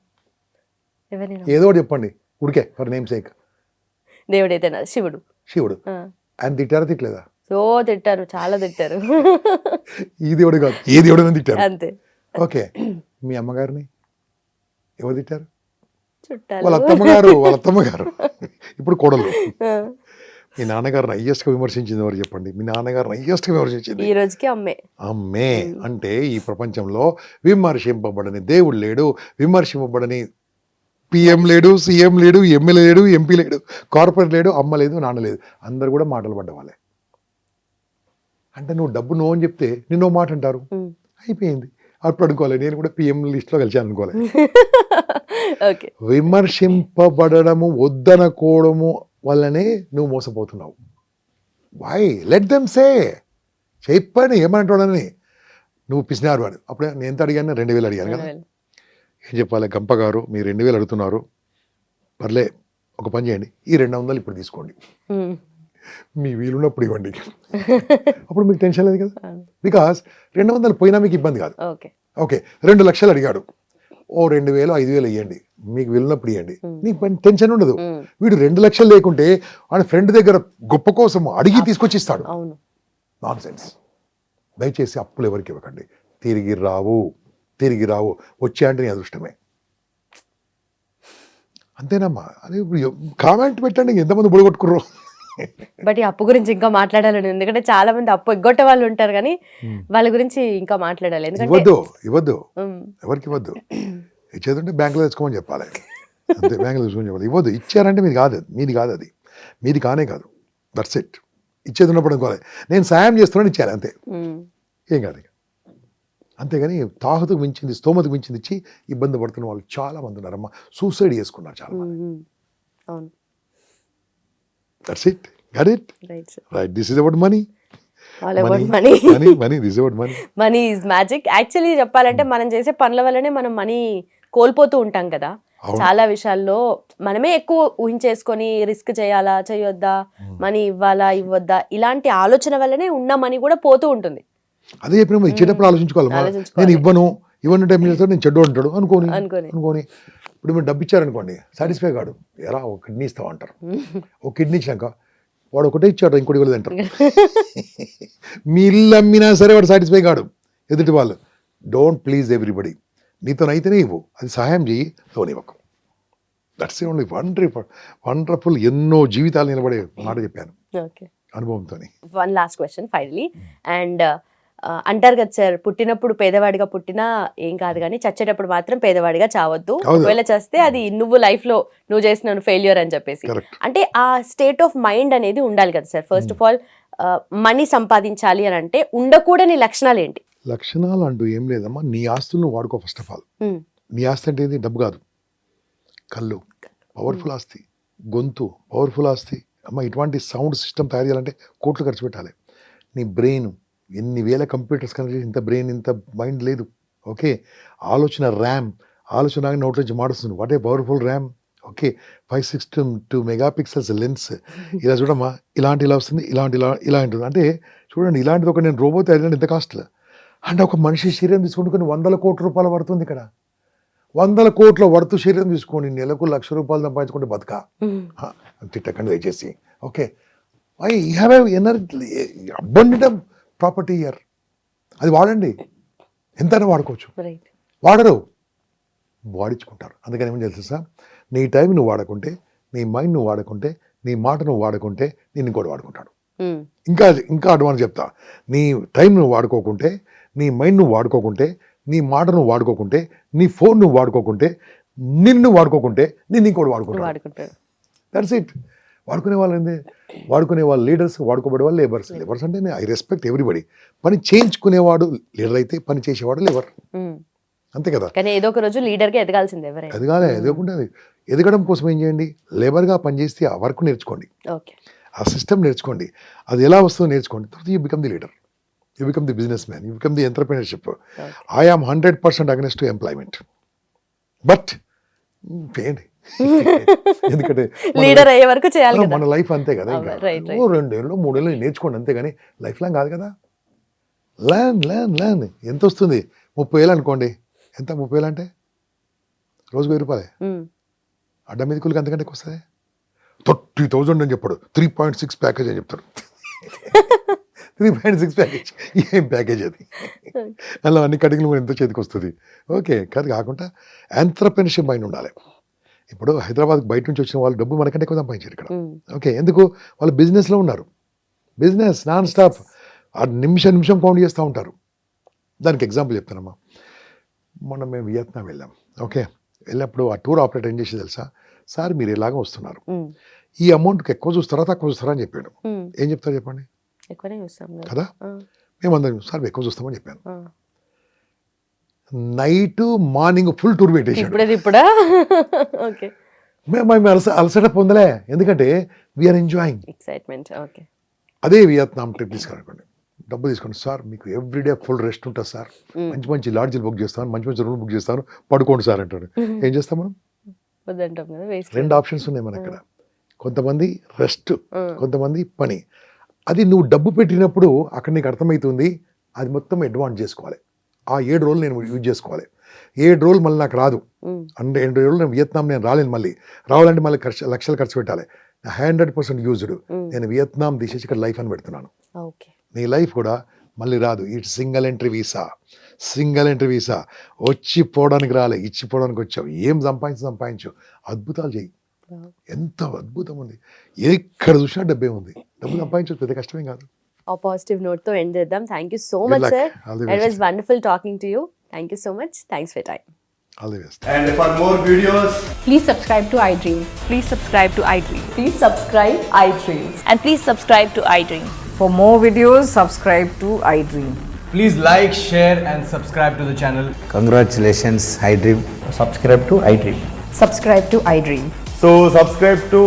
ఏదో ఒకటి చెప్పండి, ఉడికే ఫర్ నేమ్ సేక్. దేవుడైతే శివుడు. ఆయన తిట్టారా, తిట్టలేదా? తిట్టారు, చాలా తిట్టారు. ఈ దేవుడు కాదు, ఏ దేవుడు తిట్టారు అంతే. ఓకే, మీ అమ్మగారిని ఎవరు తిట్టారు? చుట్టాలు. వాళ్ళ అత్తమ్మగారు ఇప్పుడు కోడలు. మీ నాన్నగారిని హైయెస్ట్ గా విమర్శించింది ఎవరు చెప్పండి? మీ నాన్నగారిని హైయెస్ట్ గా విమర్శించింది ఈ రోజుకి అమ్మే. అంటే ఈ ప్రపంచంలో విమర్శింపబడని దేవుడు లేడు, విమర్శింపబడని పిఎం లేడు, సీఎం లేడు, ఎమ్మెల్యే లేడు, ఎంపీ లేడు, కార్పొరేట్ లేడు, అమ్మ లేదు, నాన్న లేదు. అందరు కూడా మాటలు పడ్డ వాళ్ళే. అంటే నువ్వు డబ్బు నో అని చెప్తే నిన్నో మాట అంటారు, అయిపోయింది. అప్పుడు అనుకోవాలి నేను కూడా పిఎం లిస్ట్లో కలిసాను అనుకోవాలి. ఓకే. విమర్శింపబడము వద్దనకోవడము వల్లనే నువ్వు మోసపోతున్నావు. వై లెట్ దెమ్ సే, చెప్పండి ఏమంటాడని. నువ్వు పిసినారు వాడు. అప్పుడే నేను ఎంత అడిగాను, 2000 అడిగాను కదా. ఏం చెప్పాలి, గంప గారు మీరు 2000 అడుగుతున్నారు, పర్లే ఒక పని చేయండి, ఈ 200 ఇప్పుడు తీసుకోండి, మీ వీలున్నప్పుడు ఇవ్వండి. అప్పుడు మీకు టెన్షన్ లేదు కదా, బికాస్ 200 పోయినా మీకు ఇబ్బంది కాదు. ఓకే 2 లక్షలు అడిగాడు, ఓ 2000 5000 ఇవ్వండి, మీకు వీలున్నప్పుడు ఇవ్వండి, నీకు టెన్షన్ ఉండదు. వీడు 2 లక్షలు లేకుంటే ఆయన ఫ్రెండ్ దగ్గర గొప్ప కోసం అడిగి తీసుకొచ్చి ఇస్తాడు. Non sense. దయచేసి అప్పులు ఎవరికి ఇవ్వకండి, తిరిగి రావు, తిరిగి రావు. వచ్చే అంటే నీ అదృష్టమే, అంతేనమ్మా. అని కామెంట్ పెట్టండి, ఎంతమంది బుడగొట్టుకుర్రు. బట్ ఈ అప్పు గురించి ఇంకా మాట్లాడాలని, ఎందుకంటే చాలా మంది అప్పు ఎగ్గొట్టే వాళ్ళు ఉంటారు, కానీ వాళ్ళ గురించి ఇంకా మాట్లాడాలి. ఎందుకంటే ఇవ్వద్దు ఎవరికి ఇవ్వద్దు. ఇచ్చేదంటే బ్యాంకులో తెచ్చుకోమని చెప్పాలి, అంతే. బ్యాంకులో తెచ్చుకోమని చెప్పాలి. ఇవ్వద్దు. ఇచ్చారంటే మీది కాదు, అది మీది కానే కాదు. That's it. ఇచ్చేది ఉన్నప్పుడు అనుకోవాలి నేను సాయం చేస్తున్నాను, ఇచ్చాను, అంతే, ఏం కాదు. అంతేగాని తాహతుకు మించింది, స్తోమతకు మించింది ఇచ్చి ఇబ్బంది పడుతున్న వాళ్ళు చాలా మంది ఉన్నారమ్మా. సూసైడ్ చేసుకున్నారు చాలా మంది. That's it. Got it right. This is about money. Money is magic. Actually చెప్పాలంటే మనం చేసే పనుల వల్లనే మనం మనీ కోల్పోతూ ఉంటాం కదా. చాలా విషయాల్లో మనమే ఎక్కువ ఊహించేసుకొని రిస్క్ చేయాలా చేయొద్దా, మనీ ఇవ్వాలా ఇవ్వద్దా, ఇలాంటి ఆలోచన వల్లనే ఉన్న మనీ కూడా పోతూ ఉంటుంది. అదే చెప్పిన ఇచ్చేటప్పుడు ఆలోచించుకోవాలి. నేను ఇవ్వను టైం నేను చెడ్డు అంటాడు అనుకోని ఇప్పుడు మీరు డబ్బు ఇచ్చారనుకోండి, సాటిస్ఫై కాడు, ఎలా ఒక కిడ్నీ ఇస్తావు అంటారు. ఒక కిడ్నీ ఇచ్చినాక వాడు ఒకటే ఇచ్చాడు, ఇంకోటి ఇవ్వలేదు అంటారు. మీ ఇల్లు అమ్మినా సరే వాడు సాటిస్ఫై కాడు. ఎదుటి వాళ్ళు డోంట్ ప్లీజ్ ఎవ్రీబడి. నీతోనైతేనే ఇవ్వు, అది సహాయం చెయ్యి, తోనివ్వకు. That's only wonderful. ఎన్నో జీవితాలు నిలబడే మాట చెప్పాను అనుభవంతో. One last question finally. And అంటారు కదా సార్, పుట్టినప్పుడు పేదవాడిగా పుట్టినా ఏం కాదు, కానీ చచ్చేటప్పుడు మాత్రం పేదవాడిగా చావద్దు. ఒకవేళ చేస్తే అది నువ్వు లైఫ్ లో నువ్వు చేసిన ఫెయిల్యూర్ అని చెప్పేసి. అంటే ఆ స్టేట్ ఆఫ్ మైండ్ అనేది ఉండాలి కదా sir. First of all money సంపాదించాలి అని అంటే ఉండకూడని లక్షణాలు ఏంటి? లక్షణాలు అంటూ ఏం లేదమ్మా. నీ ఆస్తులను వాడుకో. ఫస్ట్ ఆఫ్ ఆల్ నీ ఆస్తి అంటే ఏది? డబ్బు కాదు, కళ్ళు పవర్ఫుల్ ఆస్తి, గొంతు పవర్ఫుల్ ఆస్తి అమ్మ. ఇటువంటి సౌండ్ సిస్టమ్ తయారు చేయాలంటే కోట్లు ఖర్చు పెట్టాలి. నీ బ్రెయిన్, ఎన్ని వేల కంప్యూటర్స్ కనెక్ట్ చేసి ఇంత బ్రెయిన్, ఇంత మైండ్ లేదు. ఓకే, ఆలోచన ర్యామ్, ఆలోచన నోట్ నుంచి మాడుస్తుంది. What a powerful RAM. Okay, 562 megapixels lens. ఇలా చూడమ్మా, ఇలా వస్తుంది, ఇలా ఉంటుంది. అంటే చూడండి, ఇలాంటిది ఒక నేను రోబో తయారు ఎంత కాస్ట్లో. అంటే ఒక మనిషి శరీరం తీసుకుంటే కొన్ని 100 కోట్ల రూపాయలు పడుతుంది. ఇక్కడ 100 కోట్ల వర్తు శరీరం తీసుకొని నెలకు 1,00,000 రూపాయలు సంపాదించుకుంటే బతుక తిట్టకండి దయచేసి. Okay, I have energy abundant property year. అది వాడండి, ఎంతైనా వాడుకోవచ్చు. వాడరు, వాడించుకుంటారు. అందుకని ఏమని తెలుసా, నీ టైం నువ్వు వాడుకుంటే, నీ మైండ్ నువ్వు వాడుకుంటే, నీ మాట నువ్వు వాడుకుంటే, నేను ఇంకోటి వాడుకుంటాడు. ఇంకా అడ్వాన్స్ చెప్తా, నీ టైం నువ్వు వాడుకోకుంటే, నీ మైండ్ నువ్వు వాడుకోకుంటే, నీ మాట నువ్వు వాడుకోకుంటే, నీ ఫోన్ నువ్వు వాడుకోకుంటే, నిన్ను వాడుకోకుంటే, నేను ఇంకోటి వాడుకుంటాడు. That's it. వాడుకునే వాళ్ళు ఏంది? వాడుకునే వాళ్ళు లీడర్స్, వాడుకోబడే వాళ్ళు లేబర్స్. లేబర్స్ అంటే ఐ రెస్పెక్ట్ ఎవ్రీబడి. పని చేయించుకునేవాడు లీడర్ అయితే, పని చేసేవాడు లేబర్, అంతే కదా. కానీ ఏదో ఒక రోజు లీడర్గా ఎదగాల్సిందే. ఎదగాలి. ఎదగకుండా ఎదగడం కోసం ఏం చేయండి, లేబర్గా పనిచేస్తే ఆ వర్క్ నేర్చుకోండి, ఆ సిస్టమ్ నేర్చుకోండి. అది ఎలా వస్తుందో నేర్చుకోండి. తర్వాత you become the leader, you become the business man, you become the entrepreneurship. I am 100% against to employment. But చేయండి, ఎందుకంటే లీడర్ అయ్యే వరకు చేయాలి. మన లైఫ్ అంతే కదా. 2 ఏళ్ళు 3 ఏళ్ళు నేర్చుకోండి, అంతేగాని లైఫ్ లాంగ్ కాదు కదా. లర్న్. ఎంత వస్తుంది? 30,000 అనుకోండి. ఎంత 30,000 అంటే రోజుకు 1000 రూపాయలే. అడ్డ మీద కూలికి అంతకంటే ఎక్కువ వస్తుంది. 30,000 అని చెప్పాడు, 3.6 ప్యాకేజ్ అని చెప్తాడు. 3.6 ప్యాకేజ్, ఏం ప్యాకేజ్ అది? అలా అన్ని కటింగ్లు ఎంత చేతికి వస్తుంది? ఓకే, కాకుండా ఎంటర్‌ప్రెన్యూర్‌షిప్ మైండ్ ఉండాలి. ఇప్పుడు హైదరాబాద్ బయట నుంచి వచ్చిన వాళ్ళు డబ్బు మనకంటే ఎక్కువ సంపాదించారు ఇక్కడ. ఓకే, ఎందుకు? వాళ్ళు బిజినెస్లో ఉన్నారు. బిజినెస్ నాన్ స్టాప్, ఆ నిమిషం కౌంట్ చేస్తూ ఉంటారు. దానికి ఎగ్జాంపుల్ చెప్తానమ్మా. మొన్న మేము వియత్నాం వెళ్ళాం. ఓకే, వెళ్ళినప్పుడు ఆ టూర్ ఆపరేటర్ ఏం చేసి తెలుసా, సార్ మీరు ఇలాగ వస్తున్నారు, ఈ అమౌంట్కి ఎక్కువ చూస్తారా తక్కువ చూస్తారా అని చెప్పాడు. ఏం చెప్తారు చెప్పండి? ఎక్కువనే చూస్తాం కదా. మేమందరం సార్ ఎక్కువ చూస్తామని చెప్పాను. నైట్ మార్నింగ్ ఫుల్ టూర్ పెట్టేసాడు. ఇప్పుడా ఓకే మేము అలసట పొందలే, ఎందుకంటే వీఆర్ ఎంజాయింగ్ ఎక్సైట్మెంట్. ఓకే అదే వియత్నాం ట్రిప్ తీసుకురండి, డబ్బు తీసుకోండి సార్, మీకు ఎవ్రీడే ఫుల్ రెస్ట్ ఉంటుంది సార్, మంచి మంచి లాడ్జీలు బుక్ చేస్తాను, మంచి మంచి రూమ్ బుక్ చేస్తాను, పడుకోండి సార్ అంటాడు. ఏం చేస్తాం మనం? వద్దంటాం కదా. రెండు ఆప్షన్స్ ఉన్నాయి మన ఇక్కడ. కొంతమంది రెస్ట్, కొంతమంది పని. అది నువ్వు డబ్బు పెట్టినప్పుడు అక్కడ నీకు అర్థమవుతుంది, అది మొత్తం అడ్వాన్స్ చేసుకోవాలి. ఆ 7 రోజులు నేను యూజ్ చేసుకోవాలి. 7 రోజులు మళ్ళీ నాకు రాదు, అంటే 7 రోజులు నేను వియత్నాం నేను రాలేను. మళ్ళీ రావాలంటే మళ్ళీ లక్షలు ఖర్చు పెట్టాలి. 100% యూజ్డ్. నేను వియత్నాం తీసేసి ఇక్కడ లైఫ్ అని పెడుతున్నాను. నీ లైఫ్ కూడా మళ్ళీ రాదు. It's single entry visa. వచ్చి పోవడానికి రాలే, ఇచ్చిపోవడానికి వచ్చావు. ఏం సంపాదించు, అద్భుతాలు చెయ్యి. ఎంత అద్భుతం ఉంది, ఎక్కడ చూసినా డబ్బే ఉంది. డబ్బు సంపాదించు, పెద్ద కష్టమేం కాదు. ఆ పాజిటివ్ నోట్ తో ఎండ్ చేద్దాం. Thank you so much sir. It was wonderful talking to you. Thank you so much. Thanks for time. All the best. And for more videos, Please subscribe to iDream. Please subscribe to iDream. Please subscribe iDream. And please subscribe to iDream. For more videos, subscribe to iDream. please like, share and subscribe to the channel. Congratulations, iDream. Subscribe to iDream. Subscribe to iDream. So subscribe to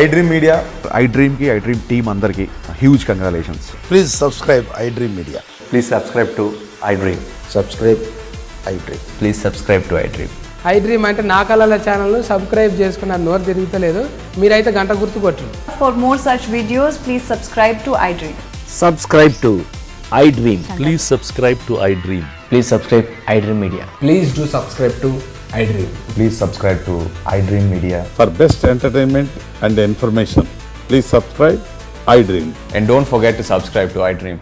iDream Media. iDream ki iDream team andarki huge congratulations. Please subscribe iDream Media. Please subscribe to iDream. Subscribe iDream. Please subscribe to iDream. iDream అంటే నా కళల ఛానల్ను సబ్స్క్రైబ్ చేసుకున్న నోరు తిరుగుతలేదు, మీరైతే గంట గుర్తు కొట్టండి. For more such videos, please subscribe to iDream. Subscribe to iDream. Please subscribe to iDream. Please subscribe iDream Media. Please do subscribe to iDream. Please subscribe to iDream Media. For best entertainment and information, please subscribe iDream. And don't forget to subscribe to iDream.